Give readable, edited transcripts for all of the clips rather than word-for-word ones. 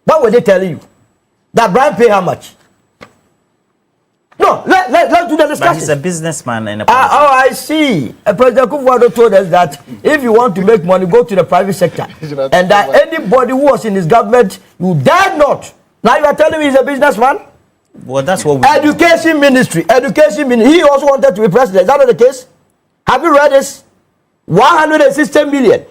What were they telling you? That Brian pay how much? No, let's do the discussion. But he's a businessman and a I see. President Kufuor told us that if you want to make money, go to the private sector. And that anybody who was in his government, you dare not. Now you are telling me he's a businessman? Well, that's what we Education ministry. He also wanted to be president. Is that not the case? Have you read this? 160 million.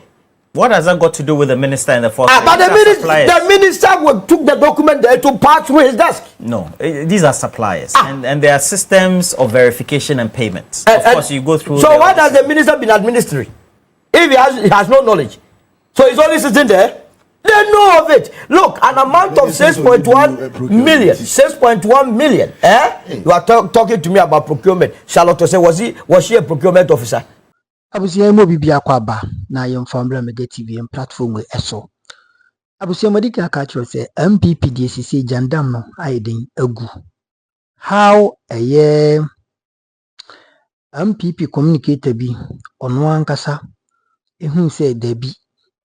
What has that got to do with the minister and the force? But the minister took the document there to pass through his desk. No, these are suppliers. And there are systems of verification and payments. Of course, you go through. So why does the minister been administering? If he has no knowledge. So he's only sitting there. They know of it. Look, an amount of 6.1 million. 6.1 million. You are talking to me about procurement. Charlotte say, was she a procurement officer? Abusia mo bibia kwaba na yemfamla media TV and platform we eso. Abusia modika ka kire say NPP DCC jandam no ayedin agu. How a NPP Communicator bi ono ankasa ehun say debi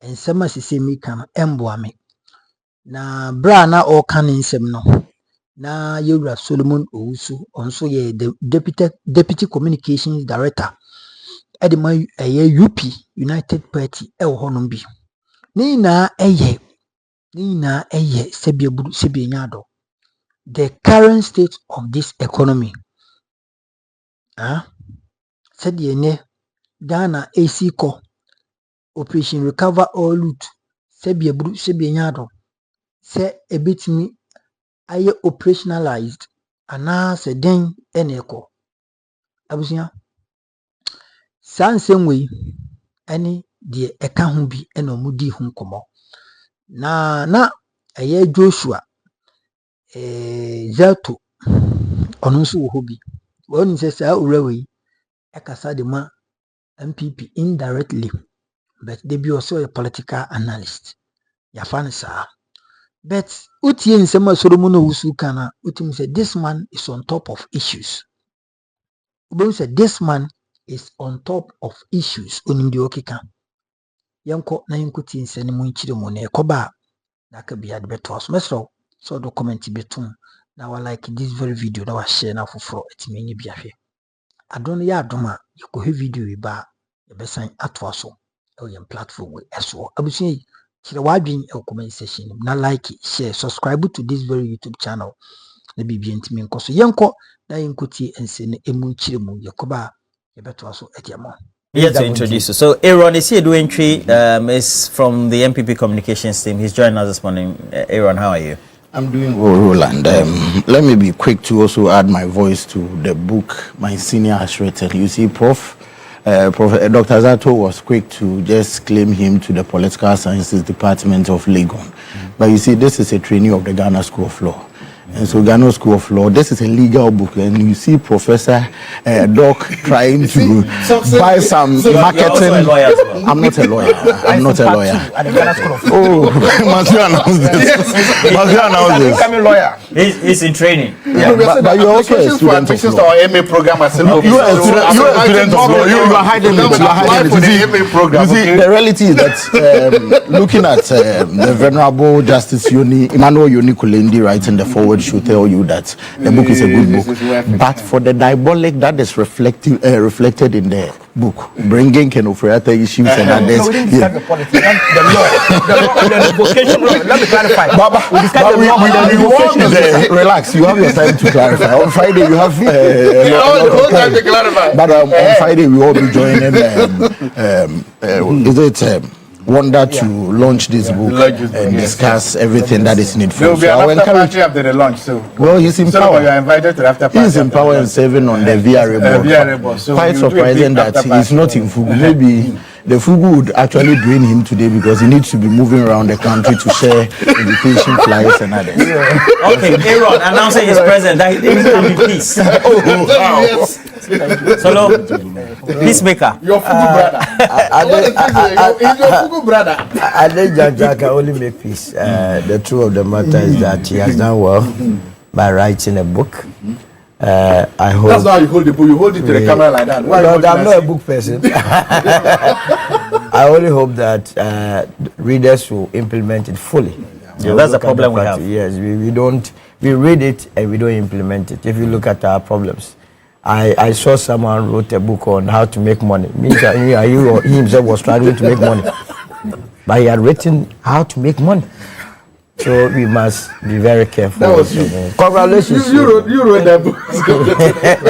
ensema sise mi kan emboa me. Na bra na o kan nsem no. Na yewura Solomon Owusu onso ye deputy communications director. Edema UP United Party honom bi ni na eye sebiebudu sebianyado. The current state of this economy said ye Ghana AC co Operation Recover All Loot sebiebudu sebianyado se ebitimi aye operationalized ana se den eneko abusia Sansem we any the eka ho bi ena omudi ho komo na eye Joshua Zato ono nso wo hobi woni se sa owura we ekasa de ma NPP indirectly but they be also a political analyst ya fan sa but utie nsema Solomon Owusu kana utim say this man is on top of issues Ubo say this man is on top of issues onimdi okika yanko na yankuti nsene mu nchire mu na ekoba na ka bia de beto aso mesro so do comment betum na wa like this very video na wa share na foforo etimenye bia hwe adon ya adoma yeko he video we ba e besan ato aso e yem platform we eso abusun yi kire wa adwen e comment section na like share subscribe to this very YouTube channel na bibia ntimi nkoso yanko na yankuti nsene emu nchire mu yekoba Here to introduce you. So Aaron is here doing entry is from the NPP Communications team. He's joining us this morning. Aaron, how are you? I'm doing well, Roland. Let me be quick to also add my voice to the book my senior has written. You see, Dr. Zato was quick to just claim him to the Political Sciences Department of Legon. But you see, this is a trainee of the Ghana School of Law. And so Ghana School of Law, this is a legal book, and you see Professor Doc trying to buy some marketing. I'm not a lawyer. I'm not a lawyer. Oh, must you announce this? Must you announce this? I'm a lawyer. He's in training. Yeah, but you're also a student of law. MA program as you are a student of law. You are hiding it. You are hiding it. You see, the reality is that looking at the Venerable Justice Emmanuel Yoni Kulendi writing the forward should tell you that the book is a good book, but for the diabolic that is reflected in the book, bringing Kenofreata issues and others. The vocation law. Let me clarify. Relax, you have your time to clarify. On Friday you have time to clarify. But on Friday we will be joining. Is it? Wonder to launch this book and discuss everything that is needful. So I will encourage you after the launch. So well, he's in power. You are invited to the after party. He's in power and serving on the VRA board. So quite surprising that he's not in Fugu. Maybe the Fugu would actually drain him today because he needs to be moving around the country to share education flyers and others. Okay, Aaron announcing his presence that he didn't come in peace. Yes. Solo, peacemaker. Your Fugu brother. He's your Fugu brother. I think Jaja can only make peace. The truth of the matter is that he has done well by writing a book. I hope that's how you hold the book. You hold it to the camera like that. Why no, I'm not a book person. I only hope that readers will implement it fully Yeah, that's the problem we have. Yes, we don't, we read it and we don't implement it. If you look at our problems, I saw someone wrote a book on how to make money. Means that he himself was struggling to make money, but he had written how to make money. So we must be very careful. That was congratulations. You wrote that book.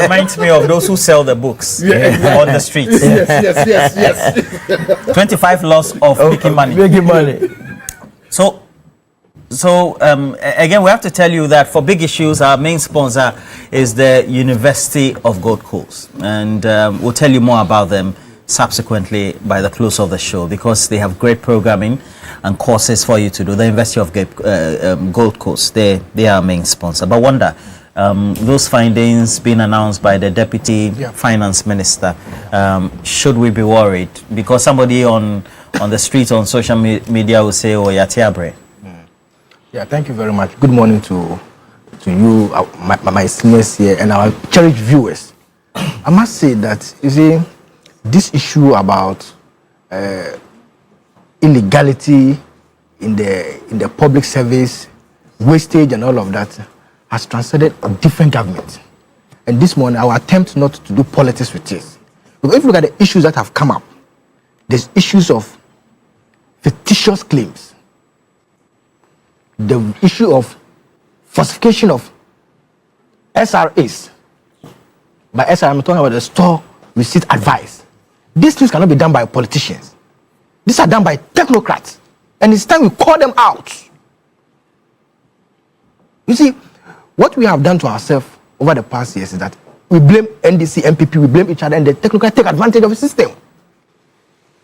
Reminds me of those who sell the books on the streets. Yes. 25 laws of making money. Making money. So again, we have to tell you that for Big Issues, our main sponsor is the University of Gold Coast, and we'll tell you more about them subsequently by the close of the show, because they have great programming and courses for you to do. The University of Gold Coast, they are our main sponsor. But Wanda, those findings being announced by the Deputy Finance Minister, should we be worried? Because somebody on the street, on social media will say, oh, Yatiabre. Yeah, thank you very much. Good morning to you, my seniors here, and our cherished viewers. I must say that, you see, this issue about illegality in the public service, wastage and all of that has transcended different governments. And this morning, our attempt not to do politics with this. Because if you look at the issues that have come up, there's issues of fictitious claims, the issue of falsification of SRAs. By SRA, I'm talking about the store receipt advice. These things cannot be done by politicians. These are done by technocrats. And it's time we call them out. You see, what we have done to ourselves over the past years is that we blame NDC, NPP, we blame each other, and the technocrats take advantage of the system.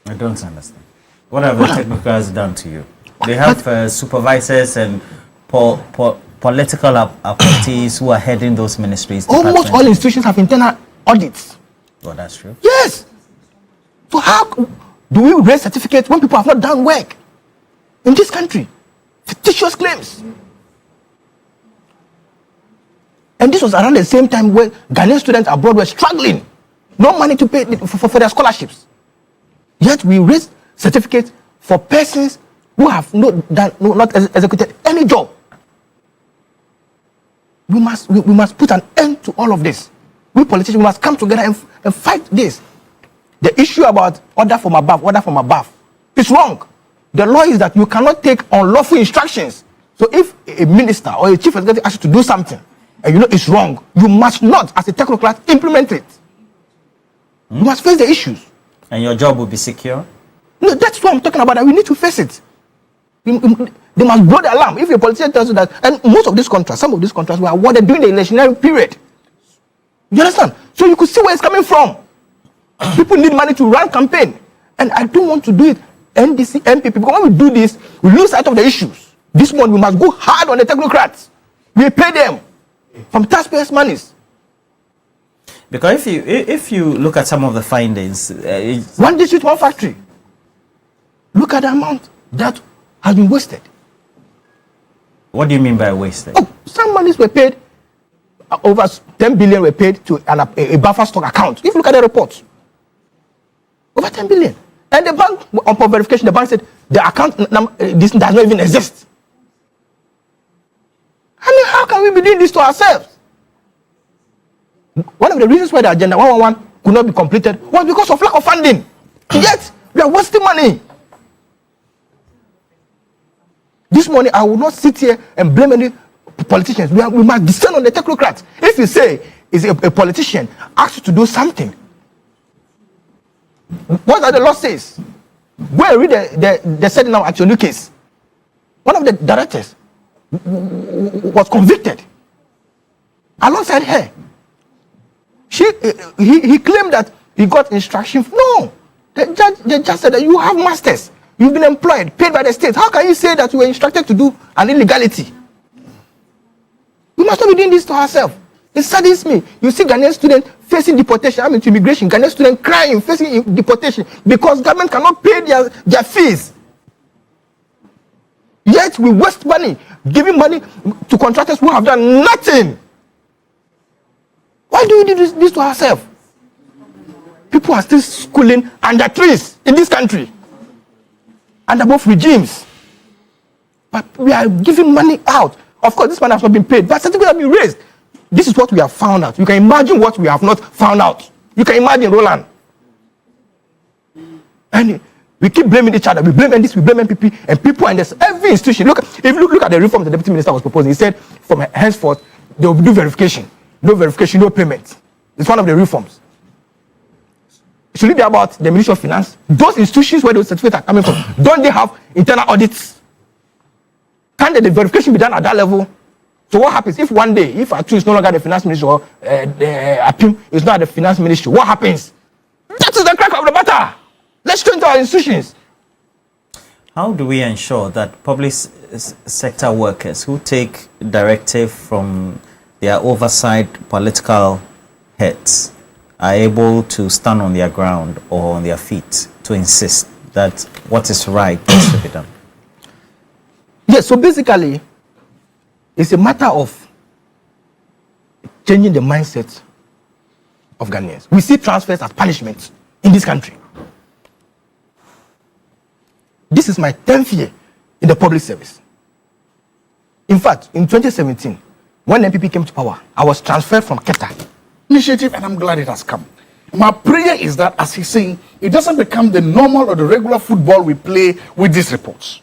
I don't understand. What have the technocrats done to you? They have supervisors and political appointees who are heading those ministries. Almost all institutions have internal audits. Well, that's true. Yes. So how do we raise certificates when people have not done work in this country? Fictitious claims. And this was around the same time when Ghanaian students abroad were struggling. No money to pay for their scholarships. Yet we raised certificates for persons who have not executed any job. We must put an end to all of this. We politicians must come together and fight this. The issue about order from above is wrong. The law is that you cannot take unlawful instructions. So if a minister or a chief executive asks you to do something and you know it's wrong, you must not, as a technocrat, implement it. You must face the issues. And your job will be secure? No, that's what I'm talking about. That we need to face it. They must blow the alarm. If a politician tells you that, and most of these contracts, some of these contracts were awarded during the electionary period. You understand? So you could see where it's coming from. People need money to run campaign. And I don't want to do it NDC, NPP, because when we do this, we lose sight of the issues. This one, we must go hard on the technocrats. We pay them from taxpayers' monies. Because if you look at some of the findings, one district, one factory. Look at the amount that has been wasted. What do you mean by wasted? Oh, some monies were paid, over 10 billion were paid to a buffer stock account. If you look at the reports, over 10 billion. And the bank, upon verification, the bank said the account this does not even exist. I mean, how can we be doing this to ourselves? One of the reasons why the Agenda 111 could not be completed was because of lack of funding. Yet, we are wasting money. This morning, I will not sit here and blame any politicians. We must descend on the technocrats. If you say is a politician asks you to do something, what are the law says? Go and read the setting now at your new case. One of the directors was convicted alongside her. He claimed that he got instruction. No, the judge said that you have masters. You've been employed, paid by the state. How can you say that you were instructed to do an illegality? We must not be doing this to ourselves. It saddens me. You see Ghanaian students facing deportation. I mean, to immigration. Ghanaian students crying, facing deportation because government cannot pay their fees. Yet we waste money, giving money to contractors who have done nothing. Why do we do this to ourselves? People are still schooling under trees in this country, under both regimes. But we are giving money out. Of course, this money has not been paid, but certificates have been raised. This is what we have found out. You can imagine what we have not found out. You can imagine, Roland. And we keep blaming each other. We blame this, we blame NPP, and people and every institution. If you look at the reform the deputy minister was proposing, he said from henceforth they will do verification. No verification, no payment. It's one of the reforms. Should it be about the Ministry of Finance? Those institutions where those certificates are coming from, don't they have internal audits? Can the verification be done at that level? So what happens if one day, if ATU is no longer the finance ministry or the APIM is not the finance ministry, what happens? That is the crack of the matter. Let's turn to our institutions. How do we ensure that public sector workers who take directive from their oversight political heads are able to stand on their ground or on their feet to insist that what is right needs to be done? Yes, so basically, it's a matter of changing the mindset of Ghanaians. We see transfers as punishment in this country. This is my 10th year in the public service. In fact, in 2017, when NPP came to power, I was transferred from Keta Initiative, and I'm glad it has come. My prayer is that, as he's saying, it doesn't become the normal or the regular football we play with these reports.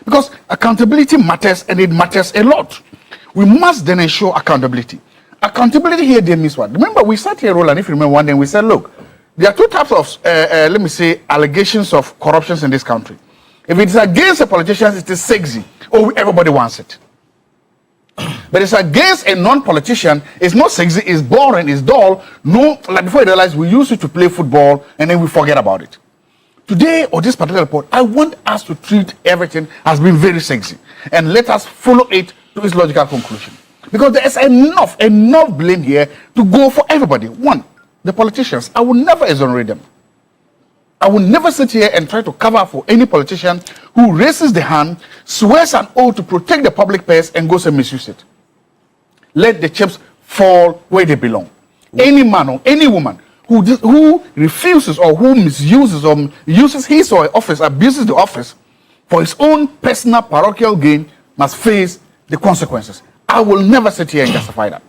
Because accountability matters, and it matters a lot. We must then ensure accountability. Accountability here then means what? Remember, we sat here, Roland, if you remember one day, we said, look, there are two types of, let me say, allegations of corruptions in this country. If it's against the politicians, it is sexy. Or everybody wants it. But it's against a non-politician, it's not sexy, it's boring, it's dull. No, like before you realize, we use it to play football and then we forget about it. Today, or this particular report, I want us to treat everything as being very sexy and let us follow it to its logical conclusion. Because there is enough blame here to go for everybody. One, the politicians, I will never exonerate them. I will never sit here and try to cover for any politician who raises the hand, swears an oath to protect the public purse and goes and misuse it. Let the chips fall where they belong. Any man or any woman who refuses or who misuses or uses his or her office, abuses the office for his own personal parochial gain must face the consequences. I will never sit here and justify that.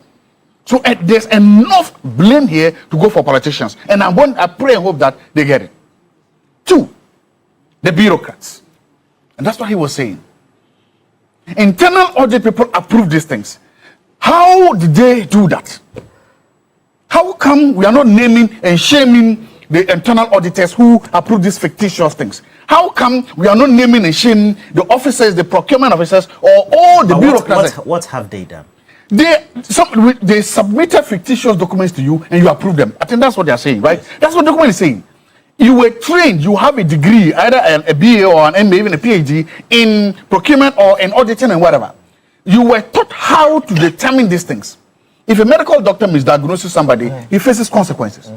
So there's enough blame here to go for politicians. And I pray and hope that they get it. Two, the bureaucrats. And that's what he was saying. Internal audit people approve these things. How did they do that? How come we are not naming and shaming the internal auditors who approve these fictitious things? How come we are not naming and shaming the officers, the procurement officers, or all the bureaucrats? What have they done? They submitted fictitious documents to you and you approve them. I think that's what they are saying, right? That's what the document is saying. You were trained, you have a degree, either a BA or an MA, even a PhD, in procurement or in auditing and whatever. You were taught how to determine these things. If a medical doctor misdiagnoses somebody, he faces consequences.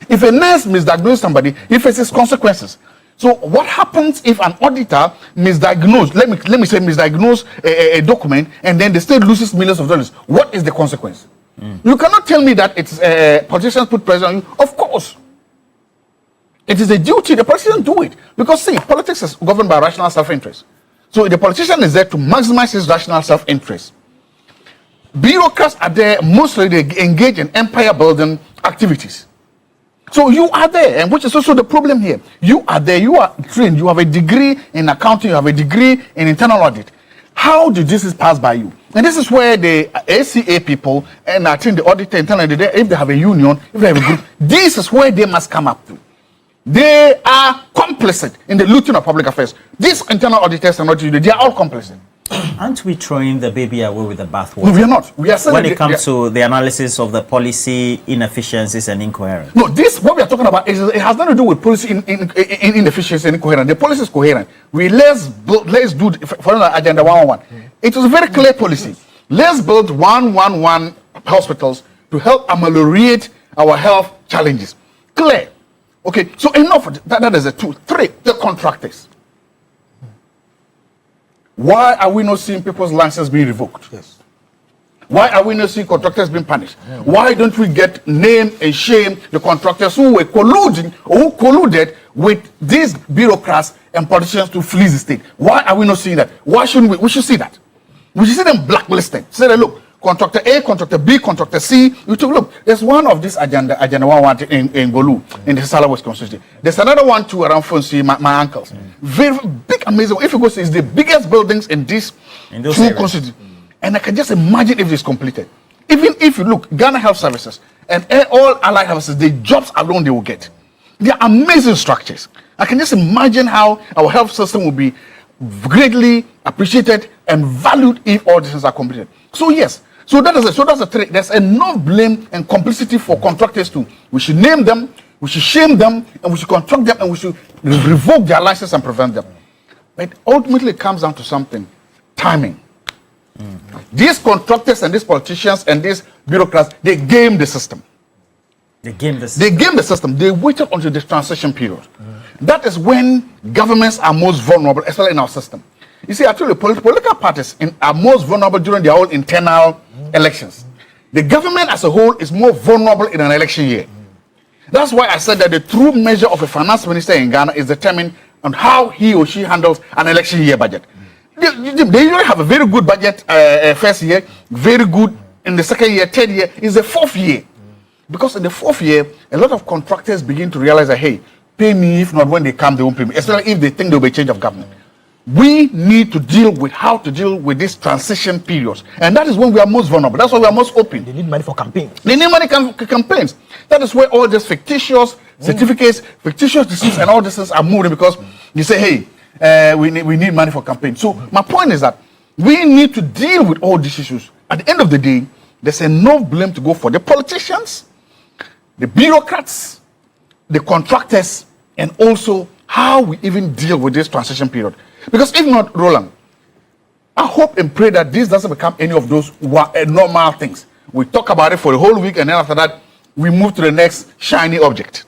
If a nurse misdiagnoses somebody, he faces consequences. So what happens if an auditor misdiagnoses, let me say misdiagnose a document, and then the state loses millions of dollars? What is the consequence? You cannot tell me that it's politicians put pressure on you. Of course. It is a duty, the politicians do it. Because see, politics is governed by rational self-interest. So the politician is there to maximize his rational self-interest. Bureaucrats are there, mostly they engage in empire building activities. So you are there, and which is also the problem here. You are there, you are trained, you have a degree in accounting, you have a degree in internal audit. How did this pass by you? And this is where the ACA people, and I think the auditor internally, if they have a union, if they have a group, this is where they must come up to. They are complicit in the looting of public affairs. These internal auditors are not, they are all complicit. Aren't we throwing the baby away with the bathwater? No, we are not. We are when it comes to the analysis of the policy inefficiencies and incoherence. No, this, what we are talking about, is it has nothing to do with policy inefficiency and incoherence. The policy is coherent. Let's do, for Agenda 111. It was a very clear policy. Let's build 111 hospitals to help ameliorate our health challenges. Clear. Okay, so enough of that is a 2. 3, the contractors. Why are we not seeing people's licenses being revoked? Yes. Why are we not seeing contractors being punished? Why don't we get name and shame the contractors who were colluding or who colluded with these bureaucrats and politicians to flee the state. Why are we not seeing that? Why shouldn't we? We should see that. We should see them blacklisted. Say that, look, contractor A, contractor B, contractor C. You took look. There's one of this agenda 1 in Golu in the Sala West constituency. There's another one too around Fonsi, my uncles. Very big, amazing. If you go see, it's the biggest buildings in this two constituencies. And I can just imagine if it's completed. Even if you look, Ghana Health Services and all allied health services, the jobs alone they will get. They are amazing structures. I can just imagine how our health system will be greatly appreciated and valued if all these things are completed. So yes, so that's a trick. There's enough blame and complicity for contractors too. We should name them, we should shame them, and we should contract them, and we should revoke their license and prevent them. But ultimately it comes down to something: timing. These contractors and these politicians and these bureaucrats, they game the system. They game the system. They waited until the transition period. That is when governments are most vulnerable, especially in our system. You see, actually, political parties are most vulnerable during their own internal elections. The government as a whole is more vulnerable in an election year. That's why I said that the true measure of a finance minister in Ghana is determined on how he or she handles an election year budget. They usually have a very good budget first year, very good in the second year, third year. Is the fourth year. Because in the fourth year, a lot of contractors begin to realize that, hey, pay me, if not when they come, they won't pay me, especially if they think there will be a change of government. We need to deal with how to deal with these transition periods. And that is when we are most vulnerable. That's why we are most open. They need money for campaigns. They need money for campaigns. That is where all these fictitious certificates, fictitious receipts, and all these things are moving because you say, hey, we need money for campaigns. So my point is that we need to deal with all these issues. At the end of the day, there's enough blame to go for the politicians, the bureaucrats, the contractors, and also how we even deal with this transition period. Because if not, Roland, I hope and pray that this doesn't become any of those normal things. We talk about it for the whole week, and then after that, we move to the next shiny object.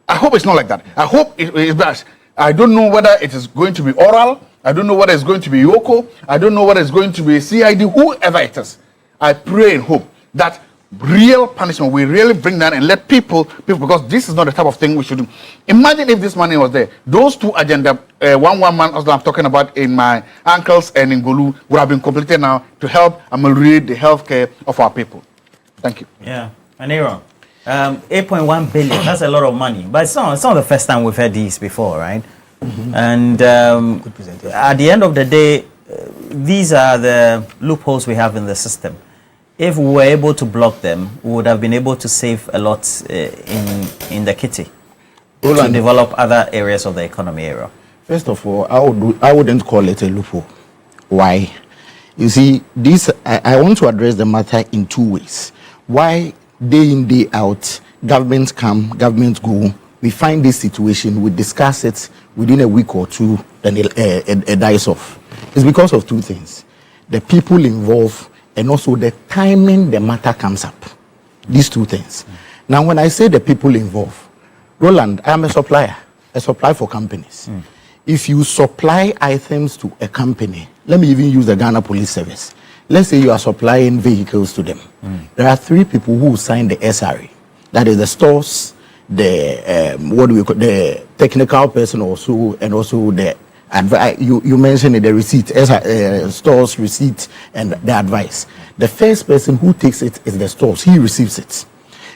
I hope it's not like that. I hope it's best. I don't know whether it is going to be oral. I don't know whether it's going to be Yoko. I don't know whether it's going to be CID, whoever it is. I pray and hope that real punishment will really bring down and let people, because this is not the type of thing we should do. Imagine if this money was there. Those two agenda, one man also I'm talking about in my uncles and in Golu would have been completed now to help ameliorate the healthcare of our people. Thank you. Yeah, and Aaron, 8.1 billion, that's a lot of money. But it's not the first time we've heard these before, right? And at the end of the day, these are the loopholes we have in the system. If we were able to block them, we would have been able to save a lot in the kitty to develop other areas of the economy area. First of all, I wouldn't call it a loophole. Why? You see, I want to address the matter in two ways. Why day in, day out, governments come, governments go. We find this situation, we discuss it within a week or two, then it dies off. It's because of two things. The people involved and also the timing the matter comes up. These two things. Now, when I say the people involved, Roland, I am a supplier for companies. If you supply items to a company, let me even use the Ghana Police Service. Let's say you are supplying vehicles to them. There are three people who sign the SRA. That is the stores, the technical person also, and also the you mentioned the receipt, stores receipt, and the advice. The first person who takes it is the stores. He receives it.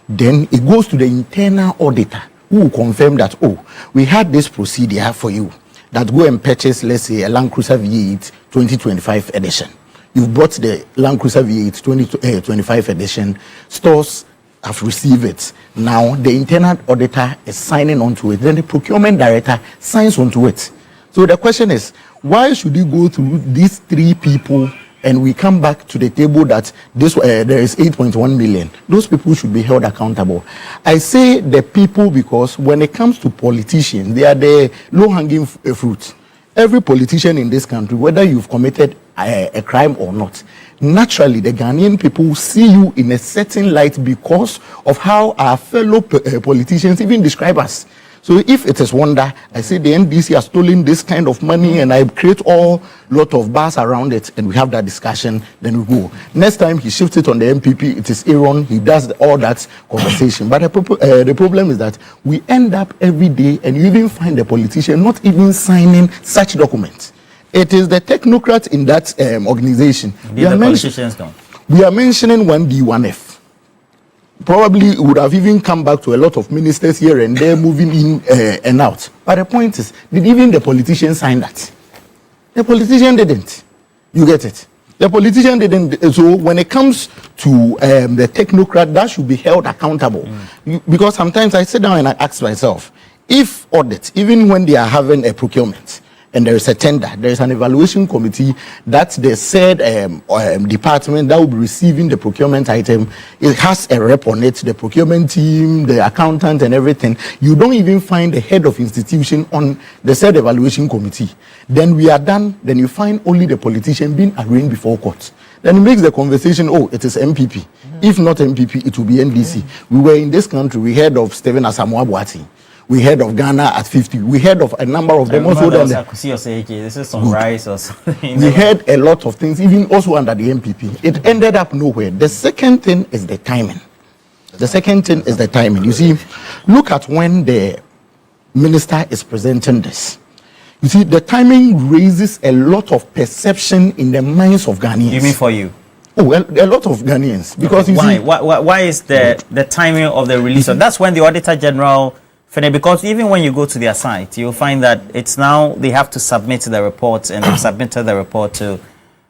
Then it goes to the internal auditor who will confirm that, oh, we had this procedure for you, that go and purchase, let's say, a Land Cruiser V8 2025 edition. You've bought the Land Cruiser V8 2025 edition. Stores have received it. Now the internal auditor is signing onto it. Then the procurement director signs onto it. So the question is, why should you go through these three people and we come back to the table that there is 8.1 million? Those people should be held accountable. I say the people because when it comes to politicians, they are the low-hanging fruit. Every politician in this country, whether you've committed a crime or not, naturally the Ghanaian people see you in a certain light because of how our fellow politicians even describe us. So if it is wonder, I say the NDC has stolen this kind of money and I create all lot of bars around it and we have that discussion, then we go. Next time he shifts it on the NPP, it is Aaron, he does all that conversation. But the problem is that we end up every day and you even find the politician not even signing such documents. It is the technocrats in that organization. The politicians don't. We are mentioning 1D, 1F. Probably would have even come back to a lot of ministers here and there moving in and out. But the point is, did even the politician sign that? The politician didn't. You get it? The politician didn't. So when it comes to the technocrat, that should be held accountable. Because sometimes I sit down and I ask myself, if audit, even when they are having a procurement, and there is a tender, there is an evaluation committee that the said department that will be receiving the procurement item, it has a rep on it, the procurement team, the accountant and everything. You don't even find the head of institution on the said evaluation committee. Then we are done, then you find only the politician being arraigned before court. Then it makes the conversation, oh, it is MPP. If not MPP, it will be NDC. We were in this country, we heard of Stephen Asamoah Boateng. We heard of Ghana at 50. We heard of a number of them also. This is some rice or something. We heard a lot of things, even also under the NPP. It ended up nowhere. The second thing is the timing. The second thing is the timing. You see, look at when the minister is presenting this. You see, the timing raises a lot of perception in the minds of Ghanaians. You mean for you? Oh, well, a lot of Ghanaians. Because you see, why is the timing of the release? That's when the Auditor General... Because even when you go to their site, you'll find that it's now they have to submit the reports, and they've submitted the report to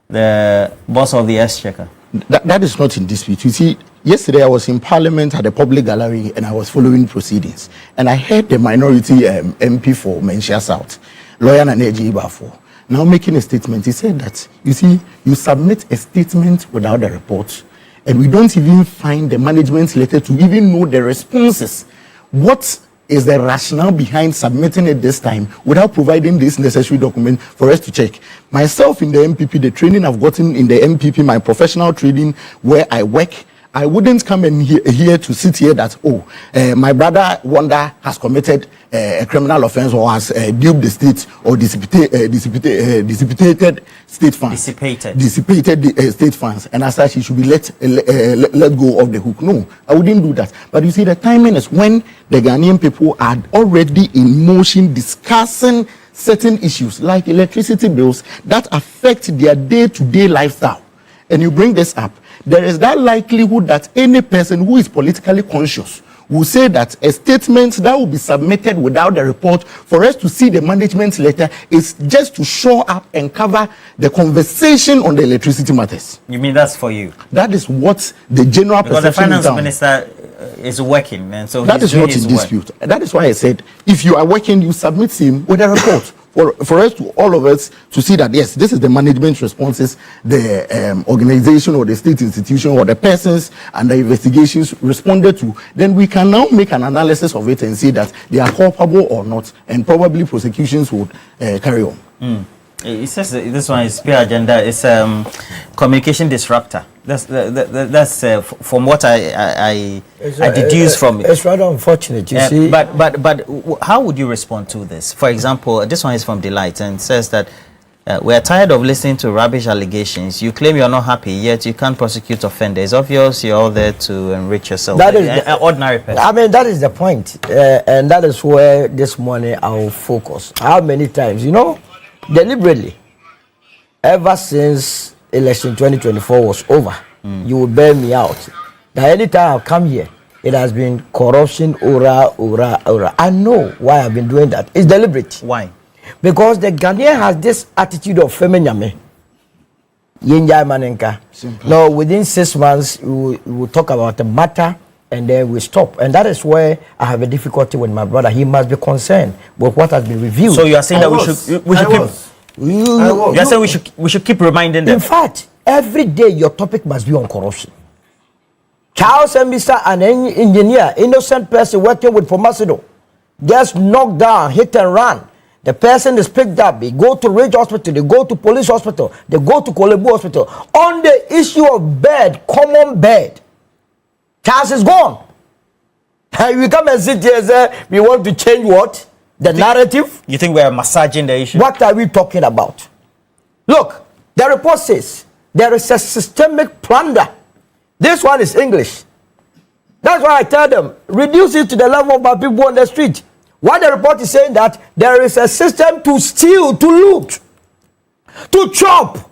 the boss of the Exchequer. That is not in dispute. You see, yesterday I was in Parliament at the public gallery and I was following proceedings. And I heard the minority MP for Menchia South, lawyer Naneji Ibafo, now making a statement. He said that, you see, you submit a statement without the report, and we don't even find the management's letter to even know the responses. What is the rationale behind submitting it this time without providing this necessary document for us to check? Myself in the NPP, the training I've gotten in the NPP, my professional training where I work, I wouldn't come in here to sit here that, my brother Wanda has committed a criminal offense or has duped the state or dissipated state funds. Dissipated the state funds. And as such, he should be let go of the hook. No, I wouldn't do that. But you see, the timing is when the Ghanaian people are already in motion discussing certain issues like electricity bills that affect their day-to-day lifestyle. And you bring this up, there is that likelihood that any person who is politically conscious will say that a statement that will be submitted without the report for us to see the management's letter is just to show up and cover the conversation on the electricity matters. You mean that's for you? That is what the general perception is. Because the finance minister is working, and so that is not in dispute. That is why I said, if you are working, you submit him with a report. For us to all of us to see that yes, this is the management responses, the organization or the state institution or the persons and the investigations responded to, then we can now make an analysis of it and see that they are culpable or not, and probably prosecutions would carry on. It says this one is peer agenda. It's communication disruptor. That's from what I deduce from it. It's rather unfortunate, you see. But how would you respond to this? For example, this one is from Delight and says that we are tired of listening to rubbish allegations. You claim you are not happy, yet you can't prosecute offenders. Obvious, you're all there to enrich yourself. That is an ordinary person. I mean, that is the point, and that is where this morning I will focus. How many times, deliberately, ever since election 2024 was over, you will bear me out. That anytime I've come here, it has been corruption, ora. I know why I've been doing that. It's deliberate. Why? Because the Ghanaian has this attitude of femenyame. Yenjai manenka. No, within 6 months, we will talk about the matter and then we stop. And that is where I have a difficulty with my brother. He must be concerned with what has been reviewed. So you are saying we should keep reminding them. In fact, every day your topic must be on corruption. Charles and Mr. an engineer, innocent person working with Pomasido, just knocked down, hit and run. The person is picked up. They go to Ridge Hospital. They go to police hospital. They go to Kolebu Hospital. On the issue of bed, common bed, Charles is gone. We come and sit here and say we want to change what? The narrative? You think we're massaging the issue? What are we talking about? Look, the report says there is a systemic plunder. This one is English. That's why I tell them, reduce it to the level of my people on the street. What the report is saying that there is a system to steal, to loot, to chop.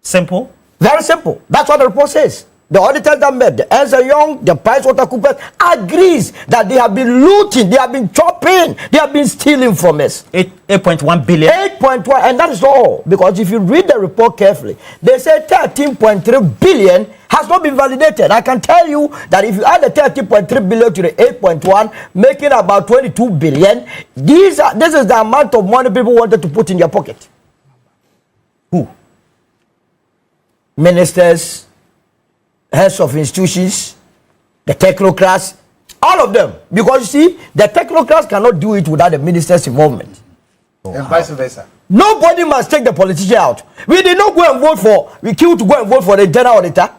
Simple? Very simple. That's what the report says. The auditors that met, the Ernst & Young, the PricewaterhouseCoopers agrees that they have been looting, they have been chopping, they have been stealing from us. 8.1 billion. 8.1, and that is all. Because if you read the report carefully, they say 13.3 billion has not been validated. I can tell you that if you add the 13.3 billion to the 8.1, making about 22 billion, this is the amount of money people wanted to put in their pocket. Who? Ministers, heads of institutions, the technocrats, all of them. Because you see, the technocrats cannot do it without the minister's involvement. And vice versa. Nobody must take the politician out. We did not go and vote for, we queued to go and vote for the internal auditor.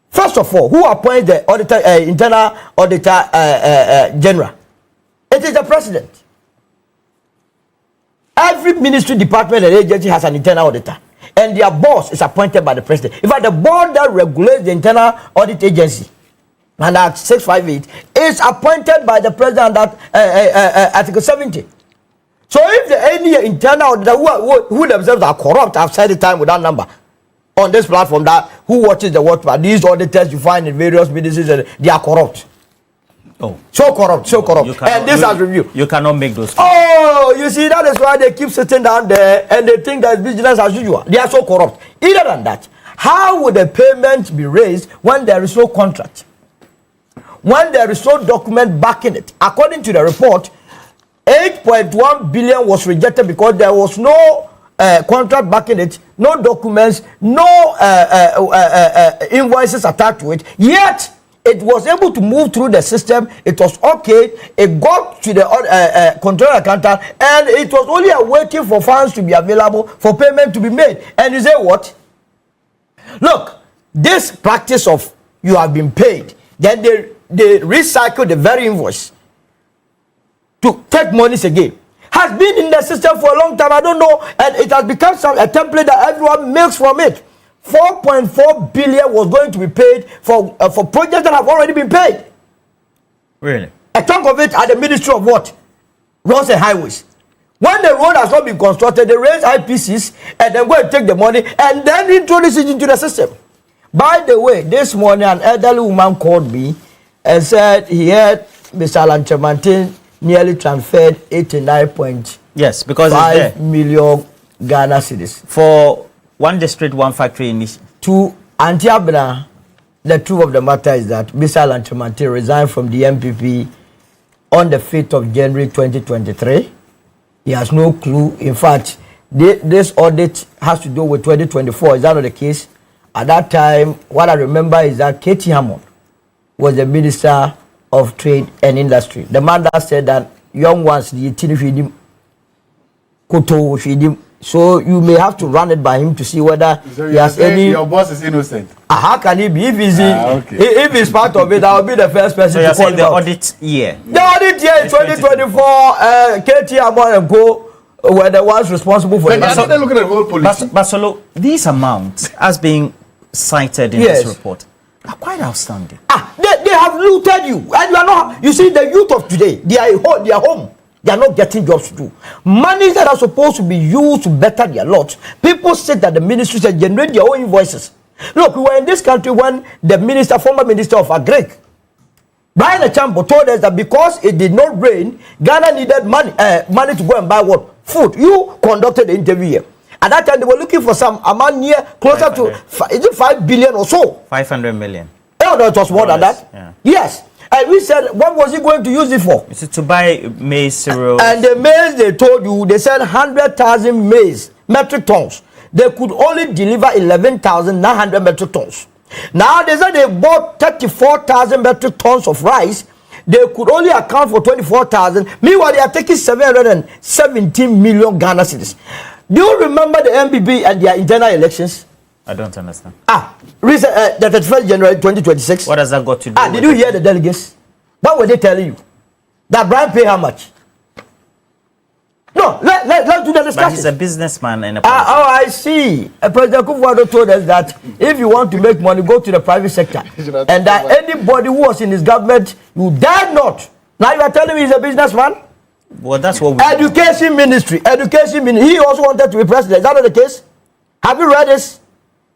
First of all, who appoints the auditor, internal auditor general? It is the president. Every ministry, department, and agency has an internal auditor. And their boss is appointed by the president. In fact, the board that regulates the internal audit agency, and Act 658, is appointed by the president at Article 70. So if any internal auditor who themselves are corrupt, I've said the time without number on this platform, that who watches the watch, but these auditors you find in various ministries, they are corrupt. Oh, so corrupt, so corrupt. And this has review. You cannot make those. Oh, you see, that is why they keep sitting down there and they think that business as usual. They are so corrupt. Either than that, how would the payment be raised when there is no contract? When there is no document backing it? According to the report, 8.1 billion was rejected because there was no contract backing it, no documents, no invoices attached to it. Yet, it was able to move through the system. It was okay. It got to the control accountant, and it was only waiting for funds to be available for payment to be made. And you say what? Look, this practice of you have been paid, then they recycle the very invoice to take monies again, has been in the system for a long time. I don't know, and it has become a template that everyone makes from it. 4.4 billion was going to be paid for projects that have already been paid. Really? A chunk of it at the Ministry of what? Roads and Highways. When the road has not been constructed, they raise IPCs and then go and take the money and then introduce it into the system. By the way, this morning an elderly woman called me and said he had Mr. Lanchemantin nearly transferred 89.5 million Ghana cedis for one district, one factory in this. To Antiabna, the truth of the matter is that Mr. Lanchemantin resigned from the NPP on the 5th of January 2023. He has no clue. In fact, this audit has to do with 2024. Is that not the case? At that time, what I remember is that Katie Hammond was the Minister of Trade and Industry. The man that said that young ones, the so you may have to run it by him to see whether he has any. Your boss is innocent. How can he be? If he's if he's part of it, I'll be the first person to call him the out. audit year. The audit year in 2024. KT Amon and Co were the ones responsible for But it. they're looking at the whole policy. Basolo, these amounts, as being cited in this report, are quite outstanding. They have looted you, and you are not. You see, the youth of today, they are home. They are not getting jobs to do. Money that are supposed to be used to better their lot. People said that the ministries generate their own invoices. Look, we were in this country when the former minister of Agric, Brian Achambo, told us that because it did not rain, Ghana needed money to go and buy what? Food. You conducted the interview here. At that time, they were looking for some amount closer to, is it 5 billion or so? 500 million. Oh, no, it was more than that. Yeah. Yes. And we said, what was he going to use it for? Is it to buy maize, cereals? And the maize, they told you, they said 100,000 maize, metric tons. They could only deliver 11,900 metric tons. Now, they said they bought 34,000 metric tons of rice. They could only account for 24,000. Meanwhile, they are taking 717 million Ghana cedis. Do you remember the NPP and their internal elections? I don't understand. The 31st January 2026. What has that got to do with did you hear the delegates? What were they telling you? That Brian pay how much? No, let's do the discussion. But he's a businessman and a I see. President Kufuor told us that if you want to make money, go to the private sector. And that anybody who was in his government, you dare not. Now you are telling me he's a businessman? Well, that's what we Education ministry. He also wanted to be president. Is that not the case? Have you read this?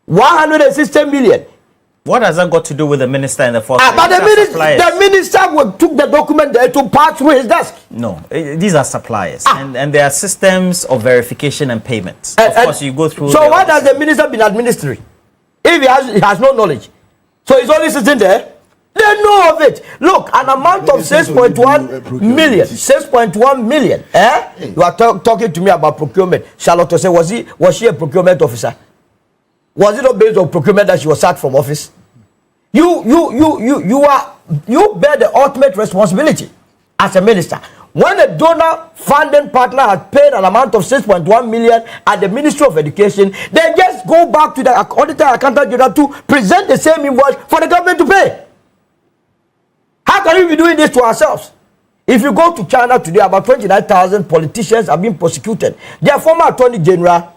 160 million. What has that got to do with the minister and the force? But the minister took the document there to pass through his desk. No, these are suppliers. And there are systems of verification and payments. Of course, you go through. So what has the minister been administering? If he has no knowledge. So he's only sitting there. They know of it. Look, an amount of 6.1 million. 6.1 million. You are talking to me about procurement. Charlotte said, was she a procurement officer? Was it not based on procurement that she was sacked from office? You bear the ultimate responsibility as a minister. When a donor funding partner has paid an amount of 6.1 million at the Ministry of Education, they just go back to the auditor accountant general to present the same invoice for the government to pay. How can we be doing this to ourselves? If you go to China today, about 29,000 politicians have been prosecuted. Their former attorney general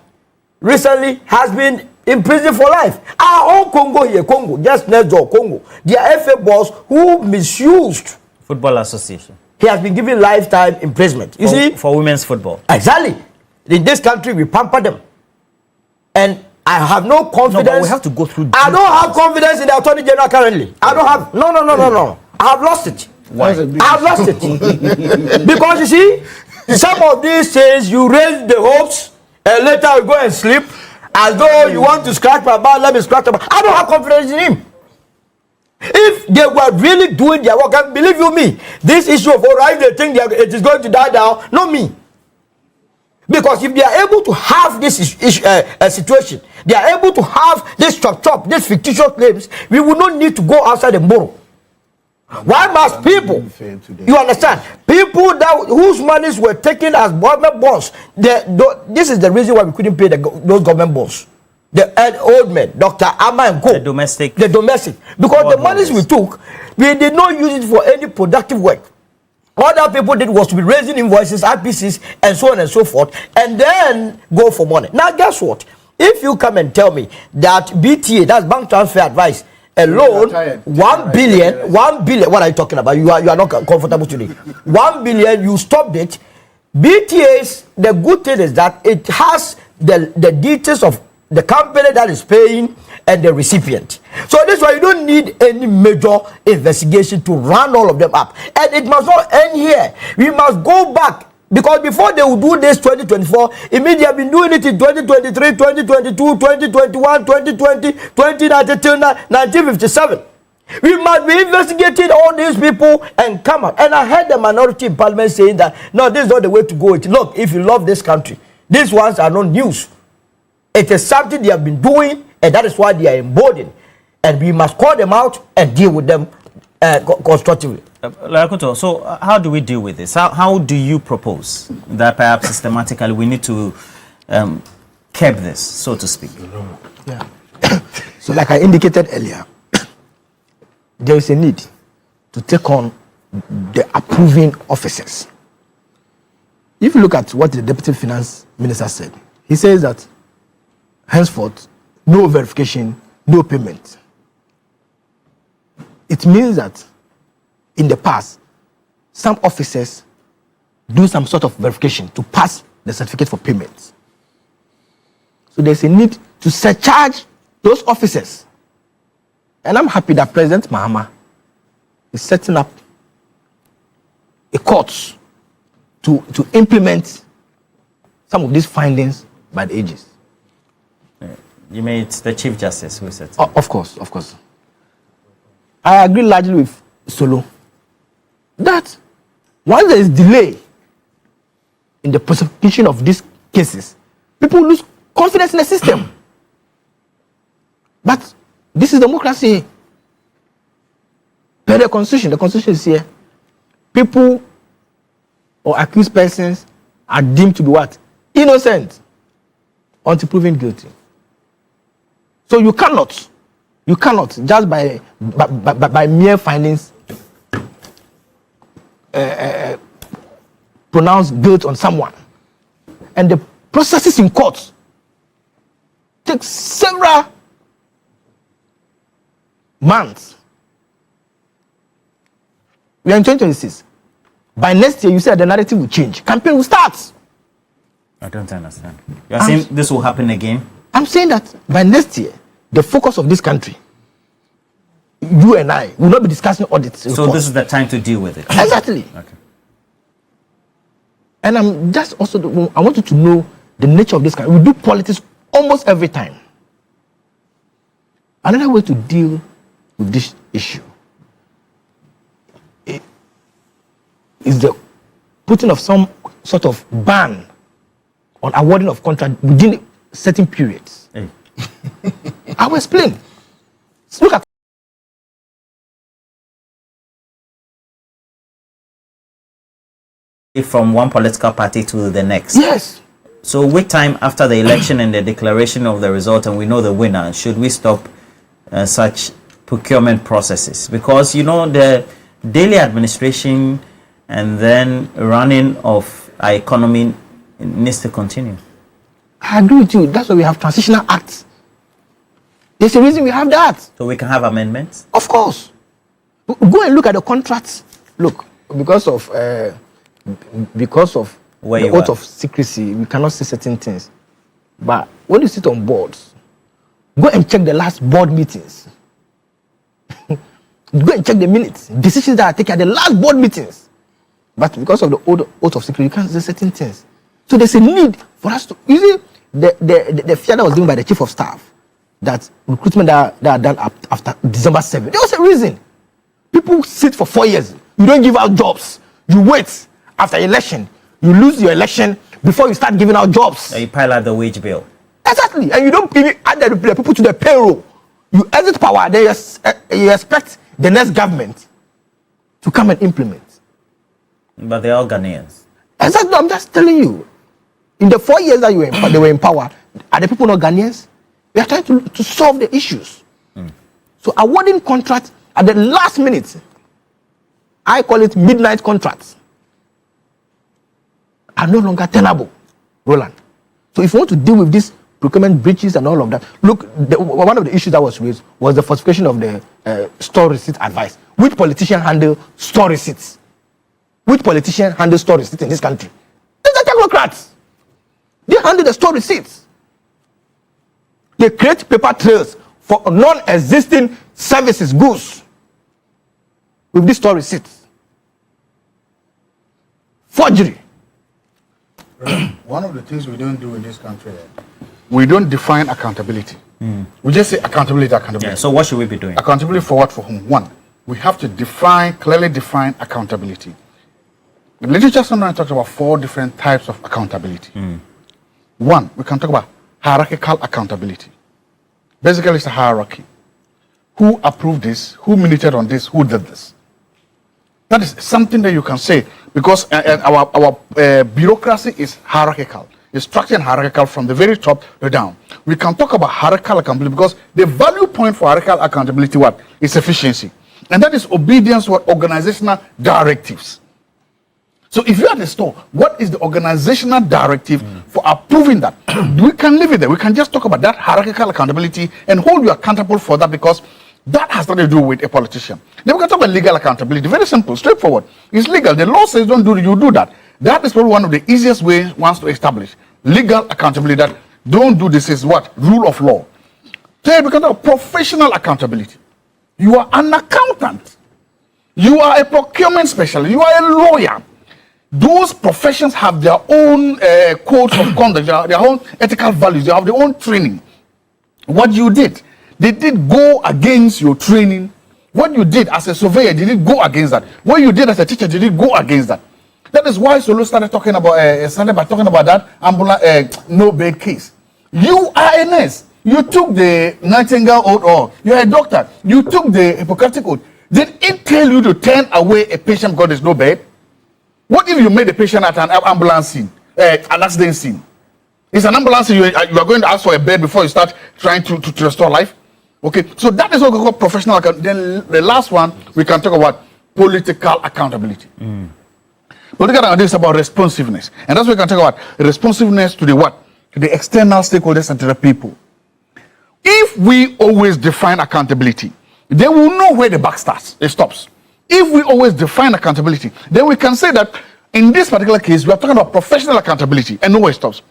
recently has been in prison for life. Our own Congo here, Congo, just next door, Congo. Their FA boss who misused Football Association. He has been given lifetime imprisonment. You see? For women's football. Exactly. In this country, we pamper them. And I have no confidence. No, but we have to go through. I don't have confidence in the Attorney General currently. I don't have. No. I have lost it. Why? I have lost it. Because you see, some of these things you raise the hopes and later you go and sleep as though you want to scratch my back, let me scratch my back. I don't have confidence in him. If they were really doing their work, and believe you me, this issue of if they think it is going to die down, not me. Because if they are able to have this situation, they are able to have this chop, this fictitious claims, we will not need to go outside and borrow. Why must people, you understand, people whose monies were taken as government bonds, this is the reason why we couldn't pay those government bonds. The old men, Dr. Ama and Co. The domestic. Because the monies we took, we did not use it for any productive work. All that people did was to be raising invoices, RPCs, and so on and so forth, and then go for money. Now, guess what? If you come and tell me that BTA, that's bank transfer advice, alone, 1 billion, what are you talking about? You are not comfortable today. 1 billion, you stopped it. BTA's, the good thing is that it has the details of the company that is paying and the recipient. So this is why you don't need any major investigation to run all of them up. And it must not end here. We must go back. Because before they will do this 2024, immediately have been doing it in 2023, 2022, 2021, 2020, 2019 till 1957. We must be investigating all these people and come up. And I heard the minority in parliament saying that, no, this is not the way to go. Look, if you love this country, these ones are not news. It is something they have been doing, and that is why they are emboldened. And we must call them out and deal with them constructively. Lakuto, so how do we deal with this? How do you propose that perhaps systematically we need to curb this, so to speak? Yeah. So like I indicated earlier, there is a need to take on the approving officers. If you look at what the Deputy Finance Minister said, he says that henceforth, no verification, no payment. It means that in the past, some officers do some sort of verification to pass the certificate for payment. So there's a need to surcharge those officers. And I'm happy that President Mahama is setting up a court to implement some of these findings by the AGs. You mean it's the Chief Justice who said so? Of course. I agree largely with Solo that once there is delay in the prosecution of these cases, people lose confidence in the system. But this is democracy. Per the constitution is here. People or accused persons are deemed to be what? Innocent until proven guilty. So you cannot just by mere findings pronounce guilt on someone, and the processes in courts take several months. We are in 2026. By next year, you said the narrative will change. Campaign will start. I don't understand. You are saying this will happen again? I'm saying that by next year, the focus of this country, you and I, will not be discussing audits. So this is the time to deal with it. Exactly. Okay. And I'm just also, I want you to know the nature of this country. We do politics almost every time. Another way to deal with this issue is the putting of some sort of ban on awarding of contract within certain periods. Hey. I will explain. Look at from one political party to the next. yes. So with time after the election and the declaration of the result and we know the winner, should we stop such procurement processes? Because, you know, the daily administration and then running of our economy needs to continue. I agree with you. That's why we have transitional acts. There's a reason we have that. So we can have amendments? Of course. Go and look at the contracts. Look, because of Where the you oath are. of secrecy, we cannot say certain things. But when you sit on boards, go and check the last board meetings. Go and check the minutes, decisions that are taken at the last board meetings. But because of the oath of secrecy, you can't say certain things. So there's a need for us to, you see, the fear that was given by the chief of staff, that recruitment that are done after December 7, there was a reason. People sit for 4 years. You don't give out jobs. You wait after election. You lose your election before you start giving out jobs. You pile out the wage bill. Exactly. And you don't even add the people to the payroll. You exit power, then you expect the next government to come and implement. But they're all Ghanaians. Exactly. I'm just telling you. In the 4 years that they were in power, are the people not Ghanaians? We are trying to solve the issues. So awarding contracts at the last minute, I call it midnight contracts, are no longer tenable, Roland. So if you want to deal with these procurement breaches and all of that, look, one of the issues that was raised was the falsification of the store receipt advice. Which politician handle store receipts? Which politician handles store receipts in this country? It's the technocrats. They handle the store receipts. They create paper trails for non-existing services, goods, with these store receipts. Forgery. One of the things we don't do in this country, we don't define accountability. We just say accountability. Yeah, so what should we be doing? Accountability for what, for whom? One, we have to clearly define accountability. The literature sometimes talks about 4 different types of accountability. One, we can talk about hierarchical accountability. Basically, it's a hierarchy. Who approved this? Who minuted on this? Who did this? That is something that you can say, because our bureaucracy is hierarchical. It's structured and hierarchical from the very top to down. We can talk about hierarchical accountability because the value point for hierarchical accountability is efficiency. And that is obedience to organizational directives. So if you're at the store, what is the organizational directive for approving that? We can leave it there. We can just talk about that hierarchical accountability and hold you accountable for that, because that has nothing to do with a politician. Then we can talk about legal accountability. Very simple, straightforward. It's legal. The law says don't do it, you do that. That is probably one of the easiest ways ones to establish legal accountability. That don't do this is what? Rule of law. Then we can talk about professional accountability. You are an accountant. You are a procurement specialist. You are a lawyer. Those professions have their own codes of conduct, their own ethical values, they have their own training. What you did, they did go against your training. What you did as a surveyor, they did go against that. What you did as a teacher, they did go against that. That is why Solo started talking about that ambulance no bed case. You are a nurse. You took the Nightingale oath, or you're a doctor. You took the Hippocratic oath. Did it tell you to turn away a patient because there's no bed? What if you made the patient at an ambulance scene, an accident scene? It's an ambulance scene, you are going to ask for a bed before you start trying to restore life? Okay, so that is what we call professional accountability. Then the last one, we can talk about political accountability. Political accountability is about responsiveness. And that's what we can talk about. Responsiveness to the what? To the external stakeholders and to the people. If we always define accountability, then we'll know where the buck starts. It stops. If we always define accountability, then we can say that in this particular case, we are talking about professional accountability and know where it stops.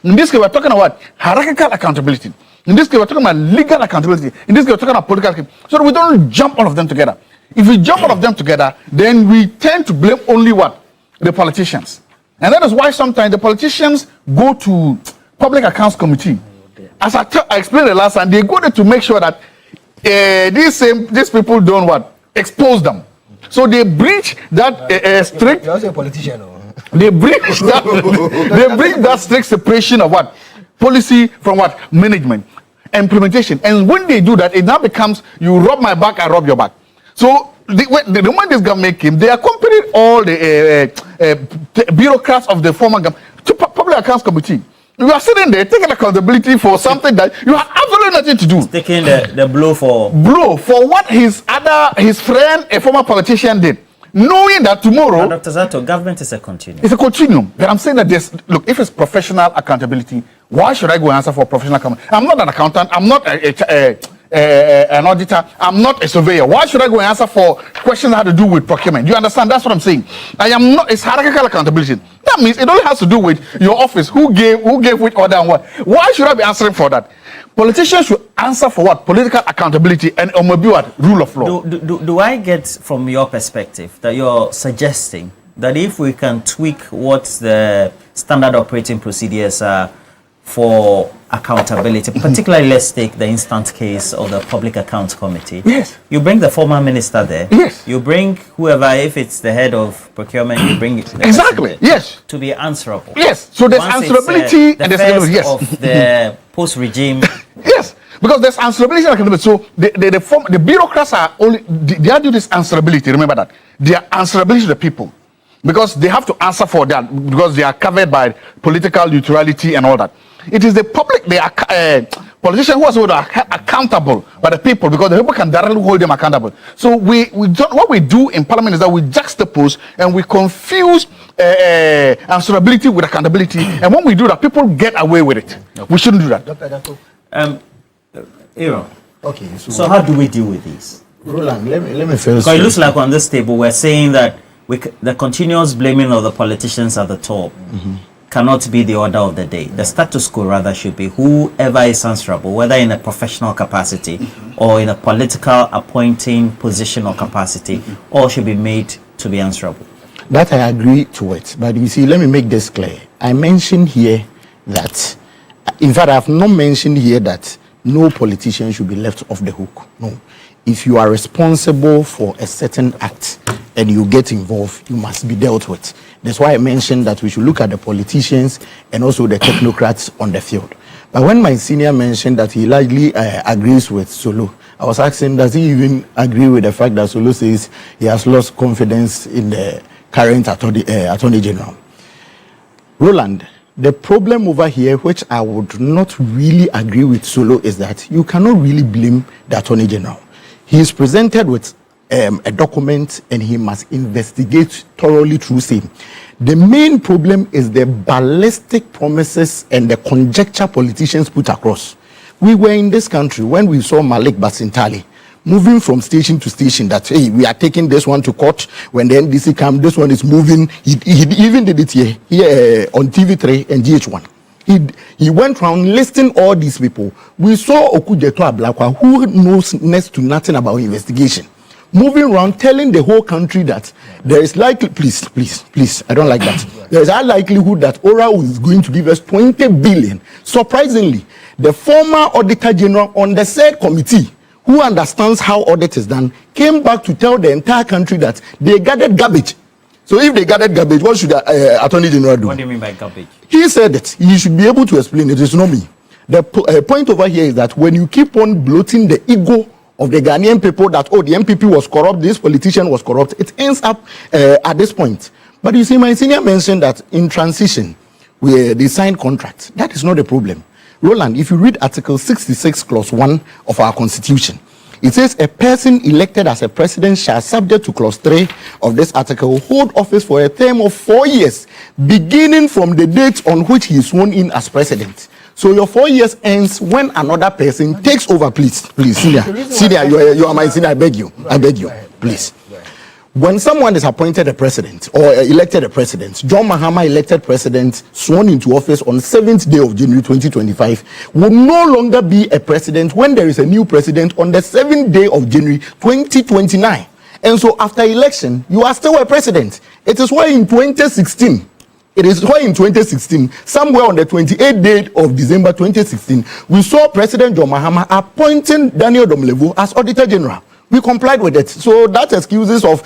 In this case, we're talking about hierarchical accountability. In this case, we're talking about legal accountability. In this case, we're talking about political accountability. So we don't jump all of them together. If we jump all of them together, then we tend to blame only what? The politicians. And that is why sometimes the politicians go to Public Accounts Committee. As I explained the last time, they go there to make sure that these people don't what? Expose them. So they breach that strict. You're also a politician. They breach that. They breach that strict separation of what? Policy from what? Management, implementation. And when they do that, it now becomes you rub my back, I rub your back. So the moment this government came, they accompanied all the bureaucrats of the former government to Public Accounts Committee. You are sitting there taking accountability for something that you have absolutely nothing to do. Taking the blow for what his friend, a former politician, did, knowing that tomorrow. Dr. Zato, government is a continuum. It's a continuum. But I'm saying that if it's professional accountability, why should I go and answer for professional accountability? I'm not an accountant. I'm not an auditor. I'm not a surveyor. Why should I go and answer for questions that have to do with procurement? You understand? That's what I'm saying. I am not. It's hierarchical accountability. That means it only has to do with your office. Who gave which order and what? Why should I be answering for that? Politicians should answer for what? Political accountability and maybe what? Rule of law. Do I get from your perspective that you're suggesting that if we can tweak what the standard operating procedures are for accountability, particularly let's take the instant case of the Public Accounts Committee. Yes. You bring the former minister there. Yes. You bring whoever, if it's the head of procurement, you bring it. Exactly. Yes. To be answerable. Yes. So there's Once answerability the and there's first yes. of the post-regime. Yes. Because there's answerability and accountability. So the bureaucrats are only they do this answerability. Remember that they are answerability to the people because they have to answer for that because they are covered by political neutrality and all that. It is the public, they are politicians who are so accountable by the people because the people can directly hold them accountable. So what we do in Parliament is that we juxtapose and we confuse answerability with accountability. And when we do that, people get away with it. Okay. We shouldn't do that. Dr. Aaron. Okay. So how do we deal with this? Roland, let me first. Because it looks like on this table we're saying that the continuous blaming of the politicians at the top cannot be the order of the day. The status quo rather should be whoever is answerable, whether in a professional capacity or in a political appointing position or capacity, all should be made to be answerable. That I agree to it. But you see, let me make this clear. I mentioned here that, in fact, I have not mentioned here that no politician should be left off the hook. No. If you are responsible for a certain act and you get involved, you must be dealt with. That's why I mentioned that we should look at the politicians and also the technocrats on the field. But when my senior mentioned that he largely agrees with Solo, I was asking, does he even agree with the fact that Solo says he has lost confidence in the current Attorney General? Roland, the problem over here, which I would not really agree with Solo, is that you cannot really blame the Attorney General. He is presented with a document and he must investigate thoroughly through same. The main problem is the ballistic promises and the conjecture politicians put across. We were in this country when we saw Malik Basintali moving from station to station that, hey, we are taking this one to court. When the NDC comes, this one is moving. He even did it here on TV3 and GH1. He went around listing all these people. We saw Okujeto Ablakwa, who knows next to nothing about investigation, moving around telling the whole country that there is likely, please, I don't like that. There is a likelihood that ORA is going to give us 20 billion. Surprisingly, the former Auditor General on the said committee, who understands how audit is done, came back to tell the entire country that they gathered garbage. So if they gathered garbage, what should the Attorney General do? What do you mean by garbage? He said that he should be able to explain it. It's not me. The point over here is that when you keep on bloating the ego of the Ghanaian people that, oh, the NPP was corrupt, this politician was corrupt, it ends up at this point. But you see, my senior mentioned that in transition, they signed contracts. That is not a problem. Roland, if you read Article 66, Clause 1 of our Constitution, It says a person elected as a president shall, subject to clause 3 of this article, hold office for a term of 4 years, beginning from the date on which he is sworn in as president. So your 4 years ends when another person takes over. Please, senior, you are my senior. I beg you, please. When someone is appointed a president or elected a president, John Mahama elected president, sworn into office on 7th day of January 2025, will no longer be a president when there is a new president on the 7th day of January 2029. And so after election, you are still a president. It is why in 2016, somewhere on the 28th day of December 2016, we saw President John Mahama appointing Daniel Domlevo as Auditor General. We complied with it. So that excuses of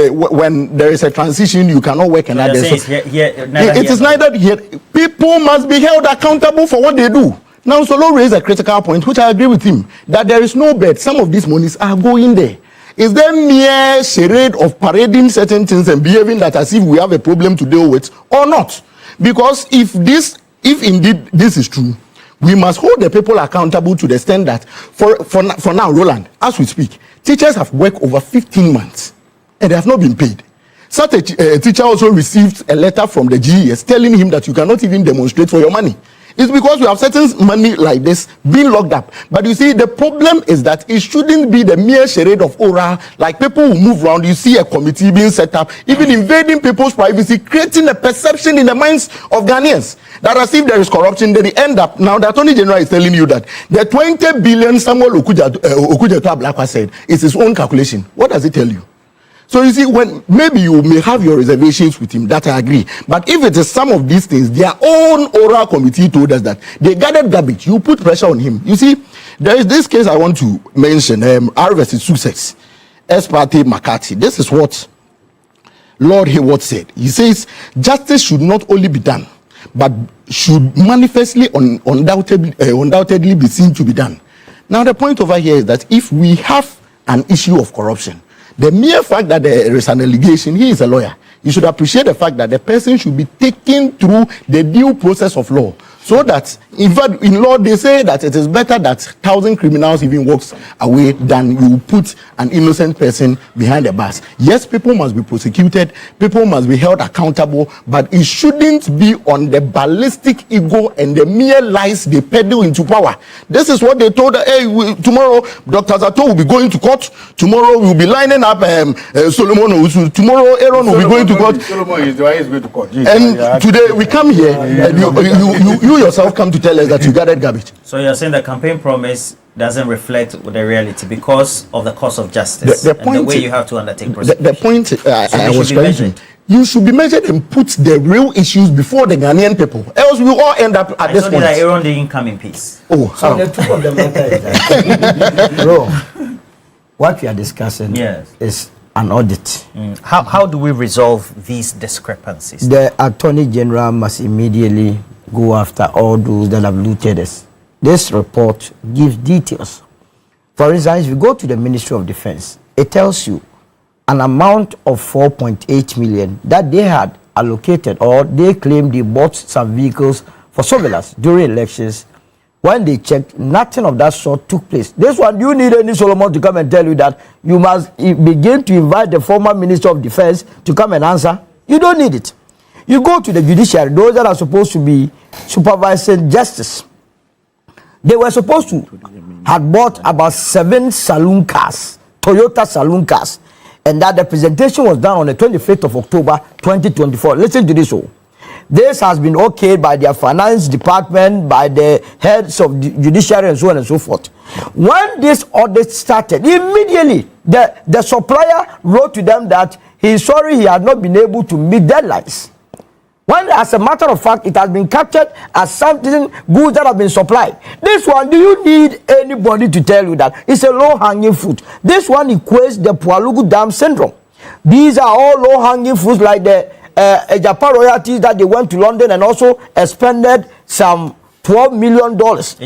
when there is a transition, you cannot work another. So it is neither here. People must be held accountable for what they do. Now, Solo raised a critical point, which I agree with him, that there is no bet. Some of these monies are going there. Is there mere charade of parading certain things and behaving that as if we have a problem to deal with or not? Because if indeed this is true, we must hold the people accountable to the extent that for now, Roland, as we speak, teachers have worked over 15 months and they have not been paid. Such a teacher also received a letter from the GES telling him that you cannot even demonstrate for your money. It's because we have certain money like this being locked up. But you see, the problem is that it shouldn't be the mere charade of aura, like people who move around. You see a committee being set up, even invading people's privacy, creating a perception in the minds of Ghanaians that as if there is corruption, then they end up. Now, the Attorney General is telling you that the 20 billion Samuel Okujeto said is his own calculation. What does it tell you? So you see, when maybe you may have your reservations with him, that I agree. But if it is some of these things, their own oral committee told us that they gathered garbage, you put pressure on him. You see, there is this case I want to mention, R versus Sussex, ex parte McCarthy. This is what Lord Hayward said. He says, justice should not only be done, but should manifestly, undoubtedly be seen to be done. Now, the point over here is that if we have an issue of corruption, the mere fact that there is an allegation, he is a lawyer. You should appreciate the fact that the person should be taken through the due process of law. So that, in fact, in law, they say that it is better that 1,000 criminals even walks away than you put an innocent person behind the bars. Yes, people must be prosecuted, people must be held accountable, but it shouldn't be on the ballistic ego and the mere lies they peddle into power. This is what they told, tomorrow, Dr. Zato will be going to court, tomorrow we'll be lining up Solomon Owusu, tomorrow Aaron will be going to court. Solomon is going to court. And today we come here, and you yourself come to tell us that you gathered garbage. So you're saying the campaign promise doesn't reflect the reality because of the course of justice and the way you have to undertake prosecution. The point I was trying to, you should be measured and put the real issues before the Ghanaian people. Else we all end up at this point. That Aaron didn't come in peace. Oh, so the truth of the matter is that, bro, what we are discussing is an audit. How do we resolve these discrepancies? The Attorney General must immediately go after all those that have looted us. This report gives details. For instance, if you go to the Ministry of Defense, it tells you an amount of 4.8 million that they had allocated, or they claimed they bought some vehicles for surveillance during elections. When they checked, nothing of that sort took place. This one, you need any Solomon to come and tell you that you must begin to invite the former Minister of Defense to come and answer. You don't need it. You go to the judiciary, those that are supposed to be supervising justice. They were supposed to have bought about 7 saloon cars, Toyota saloon cars, and that the presentation was done on the 25th of October 2024. Listen to this. This has been okayed by their finance department, by the heads of the judiciary, and so on and so forth. When this audit started, immediately the supplier wrote to them that he is sorry he had not been able to meet deadlines. When, as a matter of fact, it has been captured as something goods that have been supplied. This one, do you need anybody to tell you that? It's a low-hanging fruit. This one equates the Pualugu Dam syndrome. These are all low-hanging fruits, like the Japan royalties that they went to London and also expended some $12 million.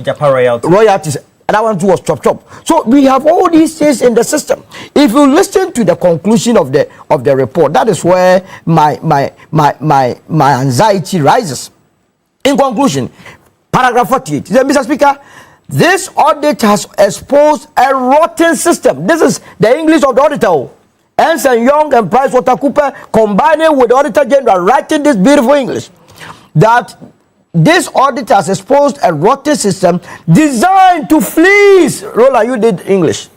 Japan royalties. And that one too was chop. So we have all these things in the system. If you listen to the conclusion of the report, that is where my anxiety rises. In conclusion, paragraph 48. Mr. Speaker, This audit has exposed a rotten system. This is the English of the auditor. Ernst & Young and PricewaterhouseCoopers combining with the Auditor General writing this beautiful English. That this audit has exposed a rotten system designed to fleece. Roland, you did English.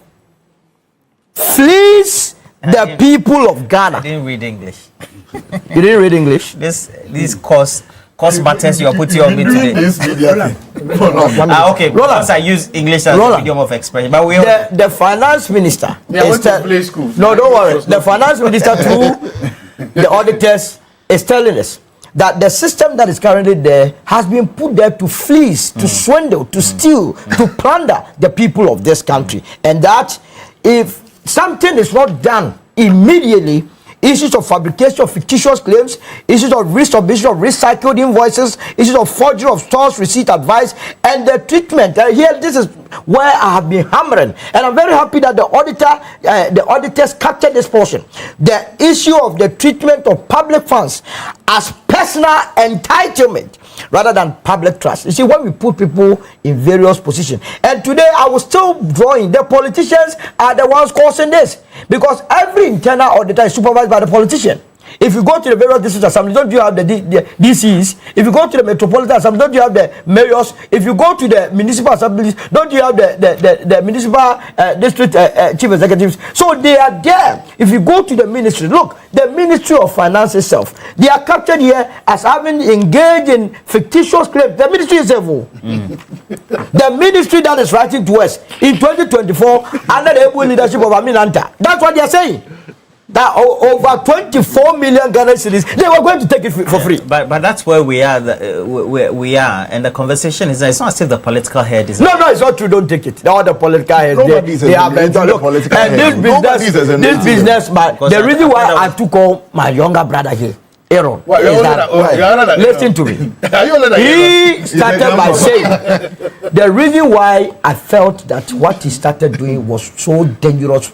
Fleece the people of Ghana. I didn't read English. You didn't read English? These cost matters you are putting on me today. Okay, because I use English as a medium of expression. But the finance minister. Went to play school. No, don't worry. The finance minister through the auditors is telling us that the system that is currently there has been put there to fleece, to swindle, to steal, to plunder the people of this country. And that if something is not done immediately, issues of fabrication of fictitious claims, issues of resubmission of recycled invoices, issues of forgery of stores receipt advice, and the treatment. Here, this is where I have been hammering, and I'm very happy that the auditors captured this portion. The issue of the treatment of public funds as personal entitlement rather than public trust. You see, when we put people in various positions, and today I will still draw in, the politicians are the ones causing this, because every internal auditor is supervised by the politician. If you go to the various district assemblies, don't you have the DCs? If you go to the metropolitan assembly, don't you have the mayors? If you go to the municipal assemblies, don't you have the municipal district chief executives? So they are there. If you go to the ministry, look, the Ministry of Finance itself, they are captured here as having engaged in fictitious claims. The ministry is evil. The ministry that is writing to us in 2024 under the able leadership of Amin Anta. That's what they are saying. That over 24 million Ghana cedis, they were going to take it for free. But that's where we are. We are, and the conversation is that it's not as if the political head is. No, it's not true. Don't take it. All the political heads, they have look. And this business, the reason why I took on my younger brother here, Aaron, is that, listen to me. He started by saying the reason why I felt that what he started doing was so dangerous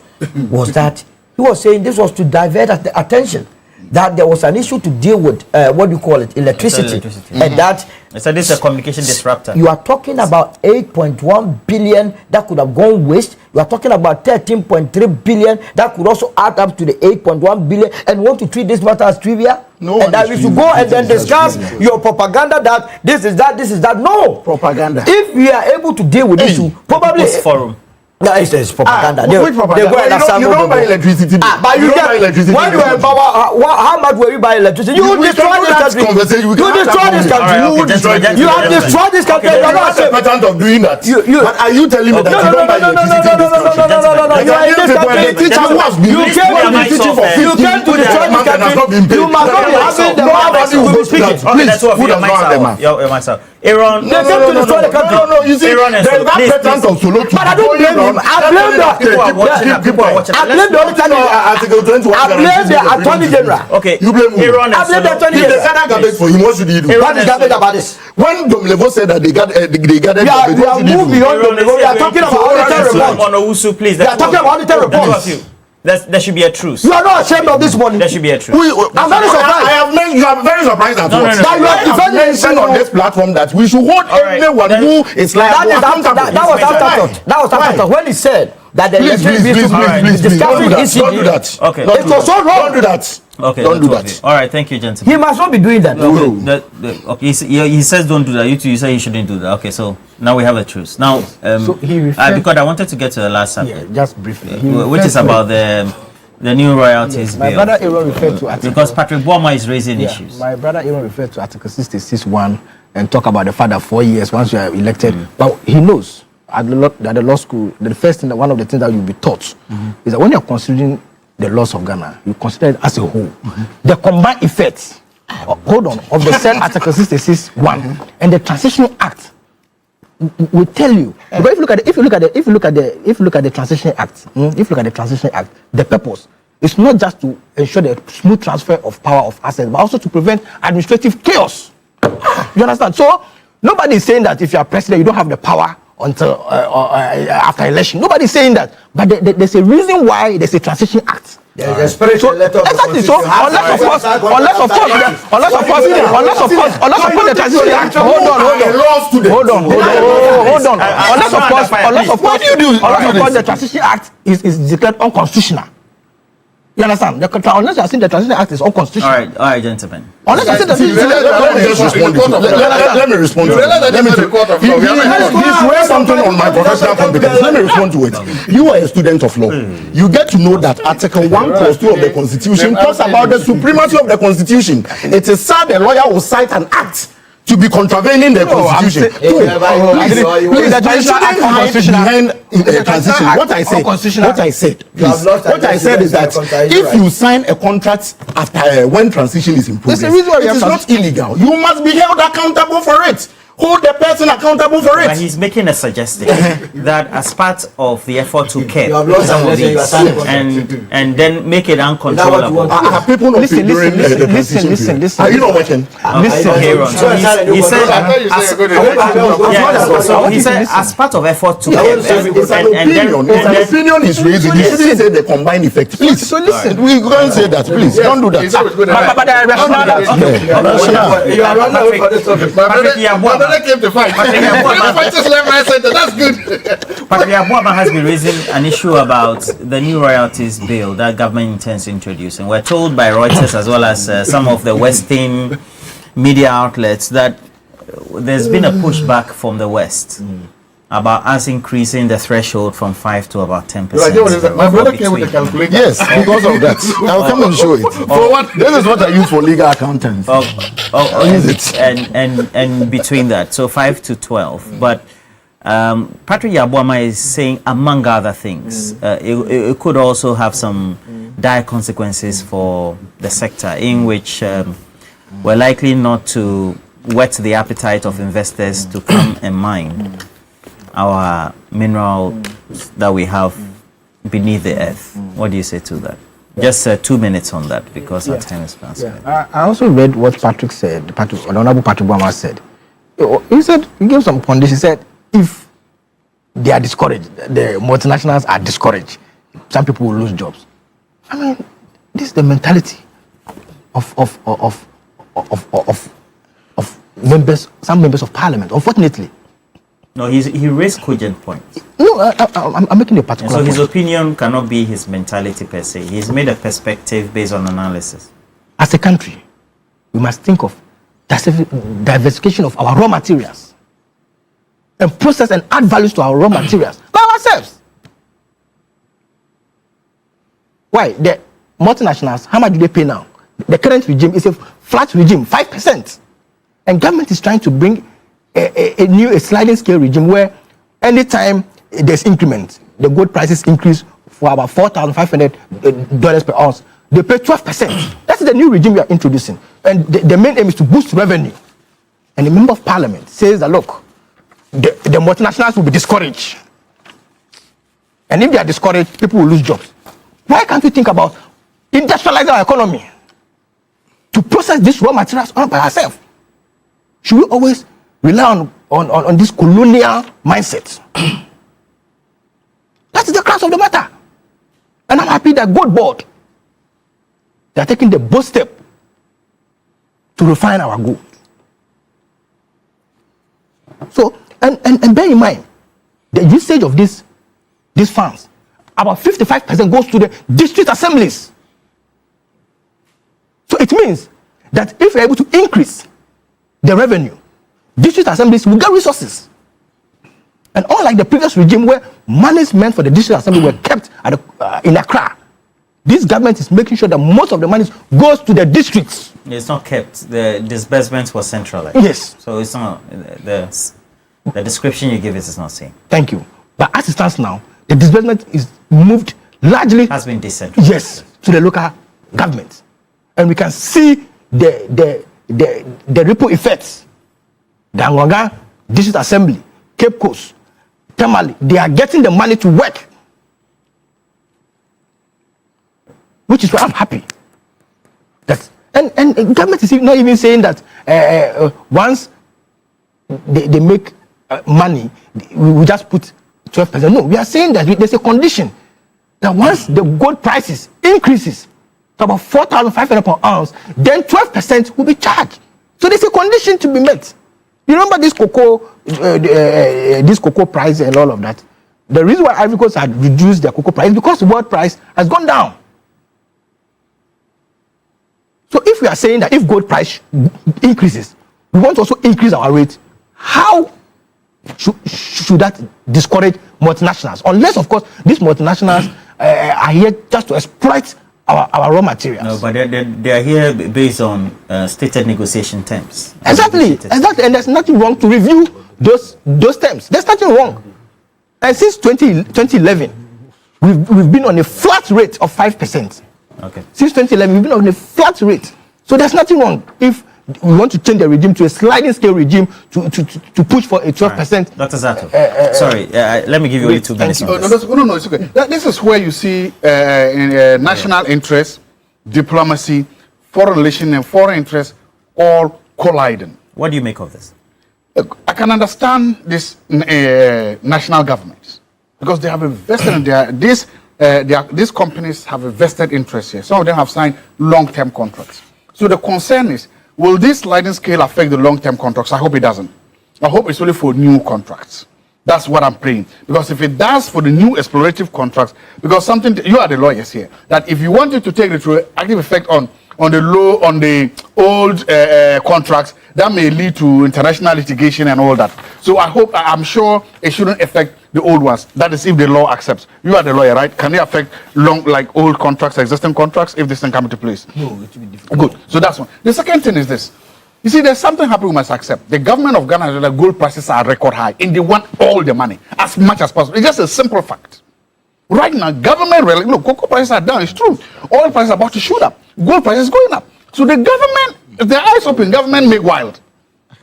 was that he was saying this was to divert the attention that there was an issue to deal with what do you call it, electricity. And that so this is a communication disruptor. You are talking about 8.1 billion that could have gone waste. You are talking about 13.3 billion that could also add up to the 8.1 billion, and want to treat this matter as trivia. No, and that we should go and then discuss your propaganda that this is that. No propaganda. If we are able to deal with this issue, probably forum. No, it's propaganda. Which propaganda? You don't buy electricity. But you don't buy electricity. When you are in power, how much will you buy electricity? You destroy this country. You destroy this country. You have destroyed this country. You are not important of doing that. But are you telling me that you don't buy electricity in this country? You are in this country. You came to destroy this country. You must not be having the mouth to be speaking. Please, who does not have the mouth? Aaron, they came to destroy the country. No, you see, there is that pretense of solo. But I don't blame him. I blame people are watching. I blame the Article 21. I blame the Attorney General. Okay, you blame who? Aaron. I blame the Attorney If they General. gather garbage for him, what should he do? What is garbage about this? When Domlevo said that they gathered We garbage, are what should he moved do? beyond Domlevo. We are talking about auditor report. Solomon Owusu, please. We are talking about auditor reports. There should be a truce. You are not ashamed of this money. There should be a truce. I'm very surprised. You are very surprised at what? That you are defending mentioned on this platform that we should hold anyone who is liable accountable. That was afterthought. That was afterthought. When he said that the election please, discussing don't do that. Okay. It was so wrong. Don't do that. Okay, don't do that. All right, thank you, gentlemen. He must not be doing that. Okay, he says don't do that. You two, you say he shouldn't do that. Okay, so now we have a truce. Now, So he referred- because I wanted to get to the last subject, just briefly. which is about the new royalties My bill. brother Aaron referred to Article. Because Patrick Bouma is raising issues. My brother Aaron referred to Article 66(1) and talk about the fact that 4 years once you are elected. But he knows at the law school, the first thing, one of the things that you'll be taught is that when you're considering the laws of Ghana, you consider it as a whole. The combined effects, of the said Article 66(1) and the Transition Act will tell you. But if you look at the Transition Act, the purpose is not just to ensure the smooth transfer of power of assets, but also to prevent administrative chaos. You understand? So nobody is saying that if you are president, you don't have the power until after election. Nobody is saying that. But there's a reason why there's a Transition Act. There's a spiritual letter of the Exactly. So unless of course the Transition Act. Hold on. Unless of course the Transition Act is declared unconstitutional. You understand? Unless you are saying the Transition Act is unconstitutional. All right, gentlemen. Unless you are saying the Let me respond to it. He's raised something on my professional competence. Let me respond to it. You are a student of law. You get to know that Article 1 Clause 2 of the Constitution talks about the supremacy of the Constitution. It is sad a lawyer will cite an act to be contravening the Constitution. Please, I shouldn't hide behind transition. What I said is that if you sign a contract after when transition is in progress, it is not illegal. You must be held accountable for it. Hold the person accountable for it. But he's making a suggestion that as part of the effort to curb some of these and then make it uncontrollable. Are people not Listen. Are you not watching? He said as part of effort to curb It's an opinion he's raising. You shouldn't say the combined effect. Please. So listen. We can't say that. Please don't do that. But there are rational. You are running away for this topic. My brother came to fight. Fighters left my center. That's good. Patrick Abuama has been raising an issue about the new royalties bill that government intends to introduce. And we're told by Reuters as well as some of the Western media outlets that there's been a pushback from the West about us increasing the threshold from 5 to about 10%. My brother came with a calculator. Yes, because of that. I'll come and show it. For what? This is what I use for legal accountants. Use it. And between that, so 5 to 12. But Patrick Abuama is saying, among other things, it could also have some dire consequences for the sector, in which we're likely not to whet the appetite of investors to come and mine our mineral that we have beneath the earth. What do you say to that? Just 2 minutes on that, because our time is past. I also read what Patrick said. Honorable Patrick Abuama said. He gave some conditions. He said if they are discouraged, the multinationals are discouraged, some people will lose jobs. I mean, this is the mentality of members, some members of parliament, unfortunately. No, he raised cogent points. No, I'm making a particular So his point. opinion cannot be his mentality per se. He's made a perspective based on analysis. As a country, we must think of diversification of our raw materials and process and add values to our raw materials by ourselves. Why? The multinationals, how much do they pay now? The current regime is a flat regime, 5%. And government is trying to bring a new sliding scale regime where anytime there's increment, the gold prices increase for about $4,500 per ounce, they pay 12%. That's the new regime we are introducing. And the main aim is to boost revenue. And the member of parliament says that, look, the multinationals will be discouraged. And if they are discouraged, people will lose jobs. Why can't we think about industrializing our economy to process these raw materials all by ourselves? Should we always rely on this colonial mindset? That is the crux of the matter. And I'm happy that Gold Board, they are taking the bold step to refine our gold. So, and bear in mind, the usage of these funds, about 55% goes to the district assemblies. So it means that if we're able to increase the revenue, district assemblies will get resources. And unlike the previous regime where monies meant for the district assembly were kept in Accra, this government is making sure that most of the money goes to the districts. It's not kept. The disbursements were centralized. Yes. So it's not, the description you give is not same. Thank you. But as it stands now, the disbursement is moved largely, Has been decentralized. yes, to the local government. And we can see the ripple effects. The Angwanga District Assembly, Cape Coast, Tamale, they are getting the money to work. Which is why I'm happy. And government is not even saying that once they make money, we just put 12%. No, we are saying that there's a condition that once the gold prices increases to about 4,500 per ounce, then 12% will be charged. So there's a condition to be met. You remember this cocoa price and all of that? The reason why Ivory Coast had reduced their cocoa price is because the world price has gone down. So if we are saying that if gold price increases, we want to also increase our rate, how should that discourage multinationals? Unless, of course, these multinationals are here just to exploit our raw materials. No, but they are here based on stated negotiation terms. Exactly. And there's nothing wrong to review those terms. There's nothing wrong. And since 2011, we've been on a flat rate of 5%. Okay. Since 2011, we've been on a flat rate. So there's nothing wrong if we want to change the regime to a sliding scale regime to push for a 12%. Dr. Zato, sorry, let me give you only 2 minutes. No, it's okay. This is where you see national interest, diplomacy, foreign relations, and foreign interests all colliding. What do you make of this? Look, I can understand this national governments because they have a vested these companies have a vested interest here. Some of them have signed long-term contracts. So the concern is, will this sliding scale affect the long-term contracts? I hope it doesn't. I hope it's only for new contracts. That's what I'm praying. Because if it does for the new explorative contracts, because you are the lawyers here, that if you wanted to take retroactive effect on the old contracts, that may lead to international litigation and all that. So I'm sure it shouldn't affect the old ones. That is if the law accepts. You are the lawyer, right? Can it affect old contracts, existing contracts, if this thing come into place? No, it will be difficult. Good. So that's one. The second thing is this. You see, there's something happening we must accept. The government of Ghana, the gold prices are record high, and they want all the money as much as possible. It's just a simple fact. Right now, government, look, cocoa prices are down. It's true. Oil prices are about to shoot up. Gold prices going up. So the government, if their eyes open, government make wild.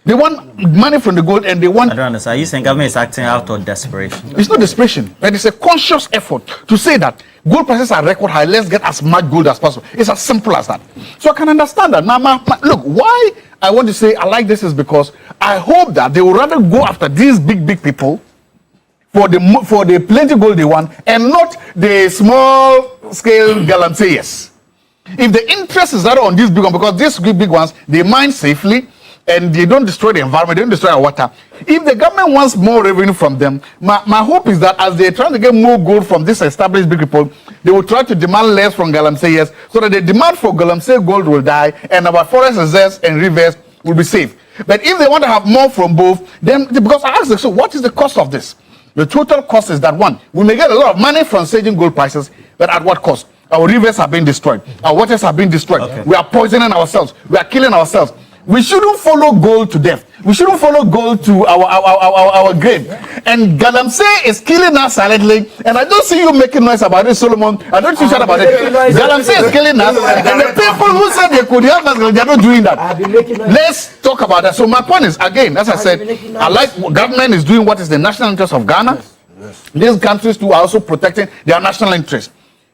They want money from the gold, and they want. I don't understand. Are you saying government is acting out of desperation? It's not desperation, but it's a conscious effort to say that gold prices are record high. Let's get as much gold as possible. It's as simple as that. So I can understand that. Now, look, why I want to say I like this is because I hope that they will rather go after these big people for the plenty gold they want, and not the small scale galamseyers. If the interest is rather on these big ones, because these big ones, they mine safely and they don't destroy the environment, they don't destroy our water. If the government wants more revenue from them, my hope is that as they're trying to get more gold from these established big people, they will try to demand less from galamseyers, so that the demand for galamsey gold will die and our forest reserves and rivers will be safe. But if they want to have more from both, then, because I asked them, so what is the cost of this? The total cost is that, one, we may get a lot of money from surging gold prices, but at what cost? Our rivers have been destroyed. Our waters have been destroyed. Okay. We are poisoning ourselves. We are killing ourselves. We shouldn't follow gold to death. We shouldn't follow gold to our grave. And galamsey is killing us silently. And I don't see you making noise about it, Solomon. I don't see you shout about it. Galamsey is killing us. And the people who said they could help us, they're not doing that. Let's talk about that. So my point is, again, as I said, I like what government is doing what is the national interest of Ghana. Yes. These countries too are also protecting their national interest.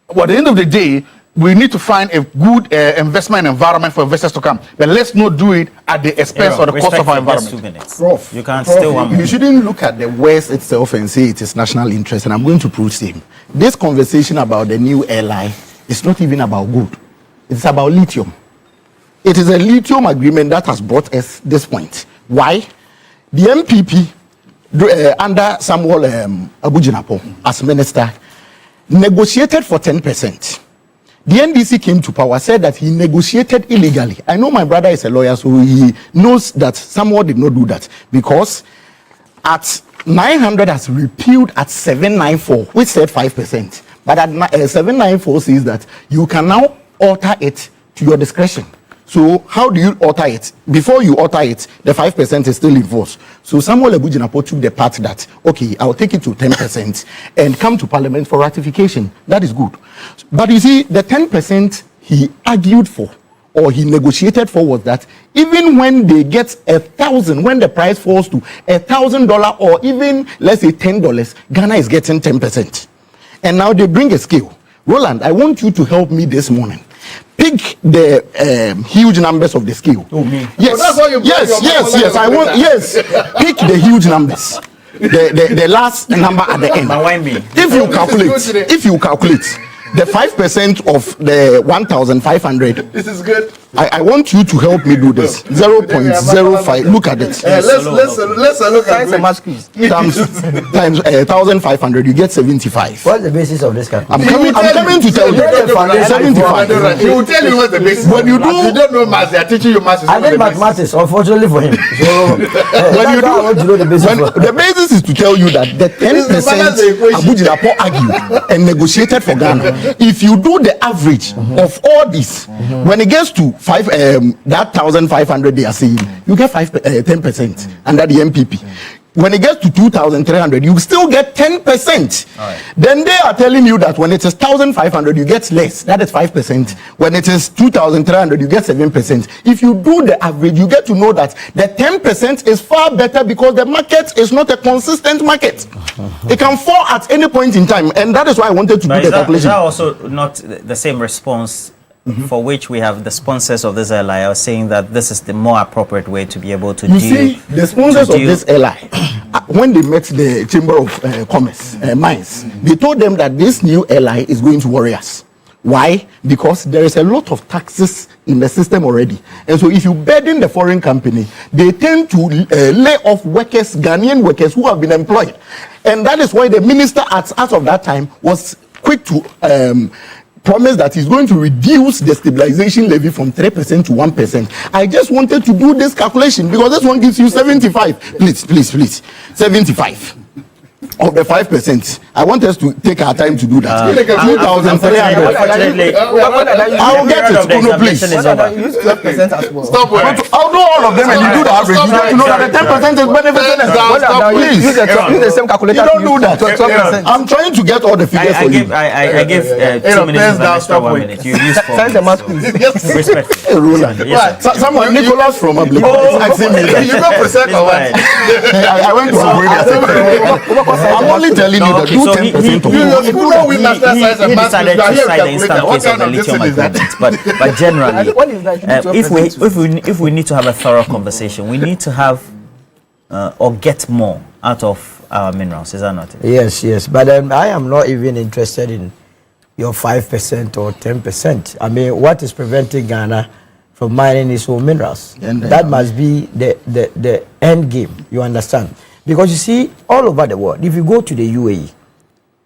But at the end of the day, we need to find a good investment environment for investors to come. But let's not do it at the expense or the cost of our environment. 2 minutes. Prof, you can't still one You shouldn't look at the West itself and say it is national interest. And I'm going to prove same. This conversation about the new airline is not even about gold. It's about lithium. It is a lithium agreement that has brought us this point. Why? The NPP, under Samuel Abujinapo as minister, negotiated for 10%. The NDC came to power, said that he negotiated illegally. I know my brother is a lawyer, so he knows that Samuel did not do that, because at 900 has repealed at 794, which said 5%. But at 794 says that you can now alter it to your discretion. So how do you alter it? Before you alter it, the 5% is still in force. So Samuel Abujinapo took the part that, okay, I'll take it to 10% and come to Parliament for ratification. That is good. But you see, the 10% he argued for, or he negotiated for, was that even when they get 1,000, when the price falls to $1,000 or even, let's say, $10, Ghana is getting 10%. And now they bring a scale. Roland, I want you to help me this morning. Pick the huge numbers of the scale. Oh, me. Yes, so yes. I want, yes. Pick the huge numbers. the last number at the end. If you calculate the 5% of the 1,500. This is good. I want you to help me do this. 0.05. Look at it. Let's look at it. Times 1,500. You get 75. What's the basis of this calculation? I'm coming to tell you. 75. He will tell you what's the basis. When you do, you don't know maths. They are teaching you maths. I did mathematics, unfortunately for him. So when you do, the basis. the basis is to tell you that the 10% Abu Jinapo argued and negotiated for Ghana. If you do the average of all this, when it gets to that 1,500 they are saying, you get 10% under the NPP. When it gets to 2,300, you still get 10%. Right. Then they are telling you that when it is 1,500, you get less. That is 5%. When it is 2,300, you get 7%. If you do the average, you get to know that the 10% is far better because the market is not a consistent market. It can fall at any point in time, and that is why I wanted to do the calculation. Is that also not the same response? For which we have the sponsors of this LI are saying that this is the more appropriate way to be able to deal. You see, the sponsors of this LI, when they met the Chamber of Commerce, Mines, they told them that this new LI is going to worry us. Why? Because there is a lot of taxes in the system already. And so if you burden the foreign company, they tend to lay off workers, Ghanaian workers who have been employed. And that is why the minister as of that time was quick to promise that he's going to reduce the stabilization levy from 3% to 1%. I just wanted to do this calculation because this one gives you 75. Please. 75 of the 5%. I want us to take our time to do that. 2,300. I'll get it. No, please. Use 12% as well. Stop. I'll do all of them and you do the average. You get to know that the 10% is benefiting us. Please. Use the same calculator. You don't do that. 12%. I'm trying to get all the figures for you. I give 2 minutes and extra 1 minute. You use 4 Send the math, please. Respect. Hey, Roland. Someone, Nicholas from Ableko, is asking me that. You go present or what? I went to Abuja. I'm only telling you that 10% of he decided to cite the instant case of the lithium agreement. But generally, if we need to have a thorough conversation, we need to have or get more out of our minerals. Is that not it? Yes. But I am not even interested in your 5% or 10%. I mean, what is preventing Ghana from mining its own minerals? That must be the end game. You understand? Because you see, all over the world, if you go to the UAE,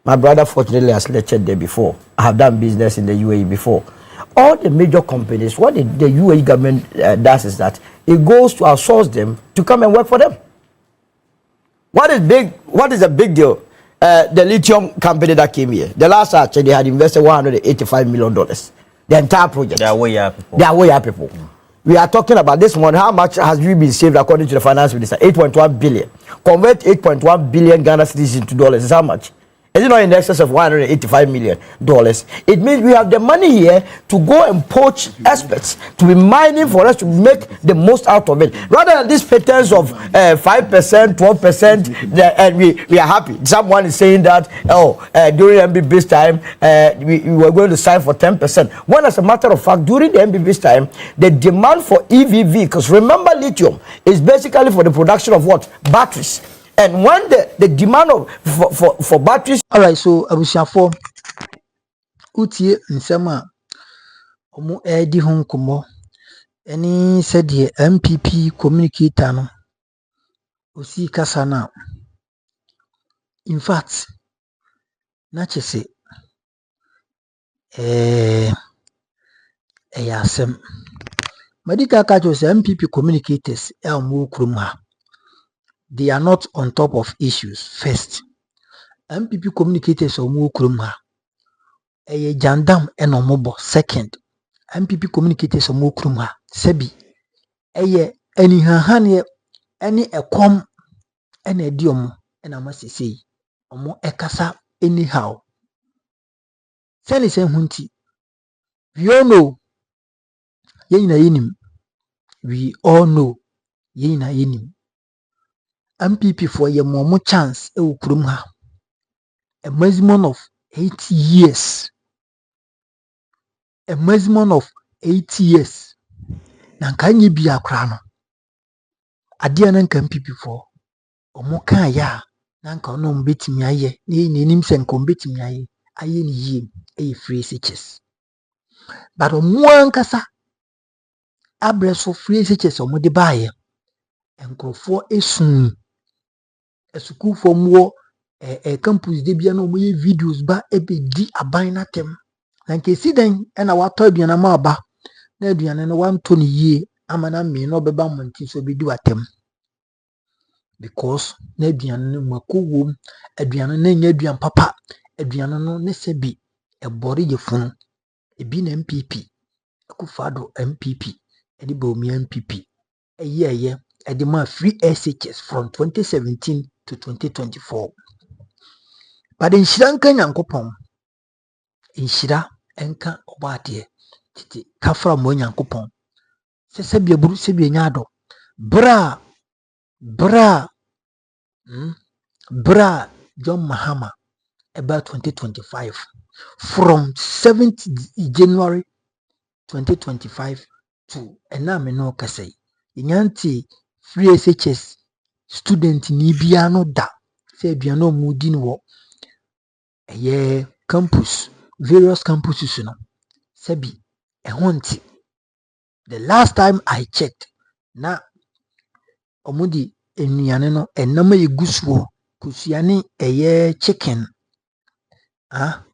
my brother fortunately has lectured there before. I have done business in the UAE before. All the major companies, what the UAE government does is that it goes to outsource them to come and work for them. What is the big deal? The lithium company that came here, the last actually they had invested $185 million. The entire project. They are way up people. We are talking about this money. How much has we been saved according to the finance minister? 8.1 billion. Convert 8.1 billion Ghana cedis into dollars. Is how much? Is it not in excess of $185 million? It means we have the money here to go and poach experts to be mining for us to make the most out of it. Rather than this pretense of 5%, 12%, and we are happy. Someone is saying that, during MBB's time, we were going to sign for 10%. When as a matter of fact, during the MBB's time, the demand for EV vehicles, remember lithium, is basically for the production of what? Batteries. And when the demand for batteries. All right, so abusiafo utie nsema omo edi ho nkomo eni said the NPP Communicator no osi kasa na. In fact, na chese yasem medical catchers NPP communicators omo kurum ha. They are not on top of issues. First, NPP communicators omu kurum ha. Eye jandam enomobo. Second, NPP communicators omu kurum ha. Sebi, eye eni hanhane eni ekom eni ediomu ena masisi omu ekasa anyhow. Send the hunti. We all know. Yena yenim. We all know. Yena yenim. MPP for your more chance kurum ha. A maximum of 8 years. A maximum of 8 years. Nanka be a crown. Adia nanka MPP for omo kan ya nanka ono mbetimi aye ni nim se nko mbetimi aye ni yie free SHS but omo ankasa abreso free SHS omo de baaye enkrofo esun esukuu fom wo campus de bia no omo ye videos ba ebe di aban na tem nanka esi den na wato aduana ma aba na aduane no wanto ne yie ama na me no beba monti so be di watem because na aduane no mako wom aduane na nya aduan papa aduane no ne se bi ebore ye funu ebi na NPP akufado NPP edi Bawumia NPP eye edi ma free SHS from 2017 to 2024 but inshira nka Nyankopon inshira enka obade titi kafra mo Nyankopon se bia buru se bia nyado bra John Mahama about 2025 from 7th January 2025 to ename no kasai inyanti free SHS student ni bia no da se bia no mudi no wo campus various campuses no sebi ehonti the last time I checked na omudi enuane no enama yegusuo kusiane chicken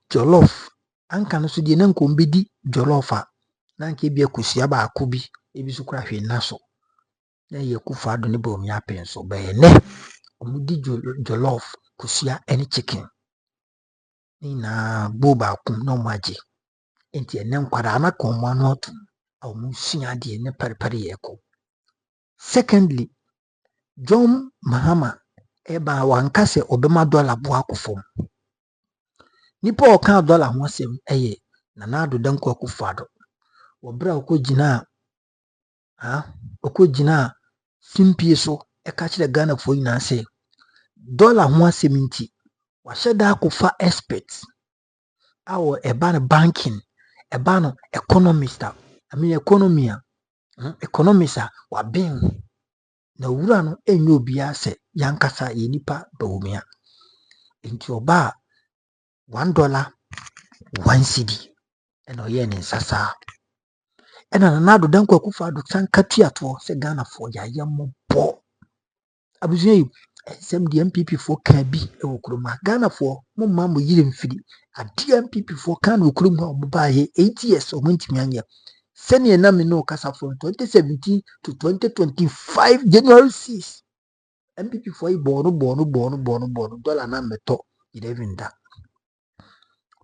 jollof anka no so de na nkombedi jollof na nka bia kusia ba akobi ebi so kura hwe na so na ye Kufado ne Bawumia penso be ne omudi jollof kusia any chicken ni na boba kum no maji enti ene nkwara na konmo no otu omu sua de ne parepare yeko. Secondly, John Mahama eba wankase obema dollar boa kofom nipa oka dollar ho asem Nana Addo Dankwa Akufo-Addo obra okogina simpie so eka kire Ghana fo nyina se dollar ho asem nti wahye akufa experts awo eba no banking eba no economist economist wabin na wura no enye obia se yankasa ye nipa Bawumia nti oba $1 1 cedi eno ye ne nsasa ena Nana Addo Dankwa Akufo-Addo sanka tuato se Ghana fo ya yembo abuzuyi sem di NPP fo ka bi e wokroma Ghana fo mo ma mo yire mfiri adi NPP fo ka na wokroma omo ba ye 8 years omo ntimi anya sene na me no kasa from 2017 to 2025 January 6 NPP fo yi bono dollar na meto 11 da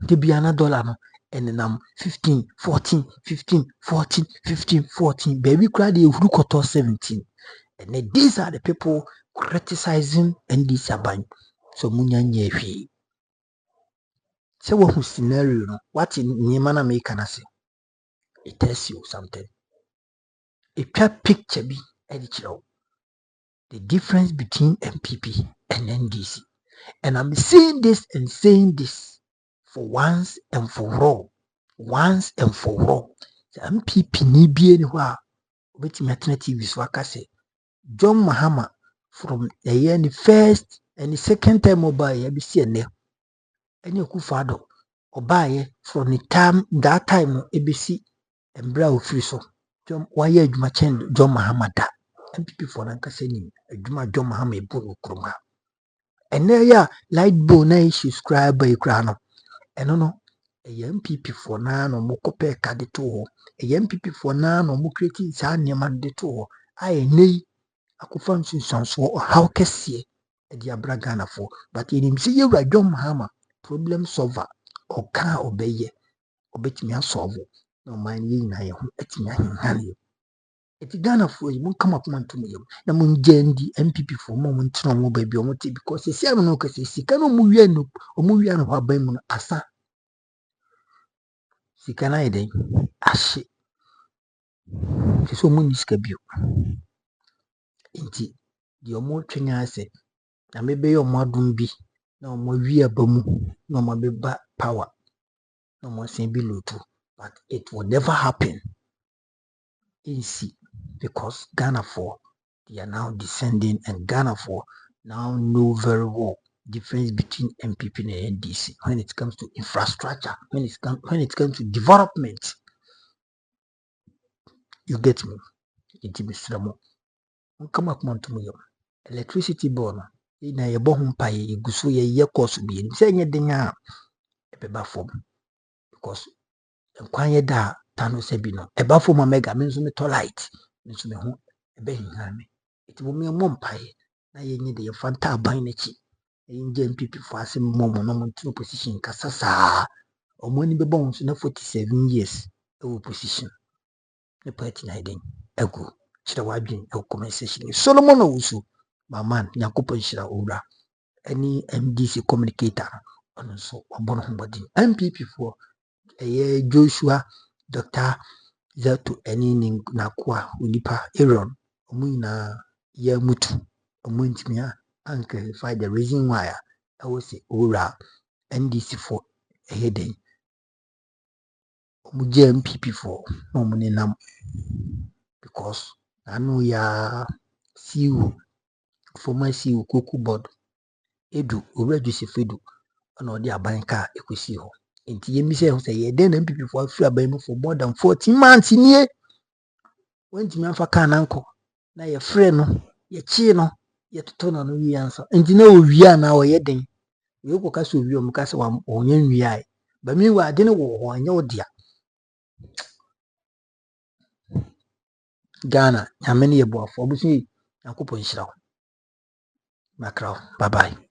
de bia na dollar no enenam 15 14 baby kra de ehuru koto 17 and these are the people criticizing NDC aban so munyanya hwe se wo hu scenario no what nyema na make na se it tells you something it a picture bi the difference between MPP and NDC and I'm saying this and saying this for once and for all the MPP ni bie ni ho a obetimi atena TV so aka se John Mahama from the year the first and the second time obaye bi see ene Akufo-Addo obaye from the time that time no ebesi embra ofiri so John why adwuma chen John Mahama da MPP for nan kasa ni adwuma John Mahama ebu okroma ene ya light bill na subscribe ikra no eno no MPP for na no mo kope ka de to MPP for na no mo create sa niam de to ai nei akufa nsunsanso how kese e dia bra Ghana for but enim se yewura John Mahama problem solver oka obeye obetimi asolve no man yi nyina ye ho etimi ahenhane eti Ghana for yi mun kama kuma ntum ye na mun jendi MPP for mo mun tino mo ba bi o mo te because se am no kase sika no mu wie no ho aban mu asa sika na ide ahye so mun ni sika bio nti di omo twenya ase na mebe ye omo adum bi na omo wi abamu na omo beba power na omo sen bi lotu but it will never happen easy because Ghana for they are now descending and Ghana for now know very well difference between MPP and NDC when it comes to infrastructure, when it comes to development. You get me? Come up to me. Electricity bill no na ye bo ho paye ye guso ye course bi ni se nye den a ebeba fom because nkwan ye da tano se bi no eba fom mega me nso me to light nso me ho ebe hinha me eti bo me mo paye na ye nye de ye fanta aban na chi ye nje MPP fo ase mo no mo to position kasa saa omo ni be bon so na 47 years e wo position ne party na den egu chira wadwen e conversation Solomon Owusu man Nyankopon shira owura any MDC communicator on so obono hombodi MPP for Joshua Dr. Zato any nakwa unipa Aaron omuna ye mutu omuntimia and clarify the reason why I was say owura NDC for heading omuje MPP for omunenam because I know ya CEO former CEO Koku board edu owura Joseph edu ona odi aban ka ekosi ho enti yemi se ho se ye den na MPP for afri aban mu for more than 14 months nie wenti me afa ka nanko na ye frɛ no ye chi no ye toto na no wi ansa enti na owi ana o ye den we ko ka so owi o mu ka se wa onye nwi ai ba mi wa ade ne wo ho anya odia Ghana nyame ne ye boafo obusu Yakobon shirawo makra bye bye.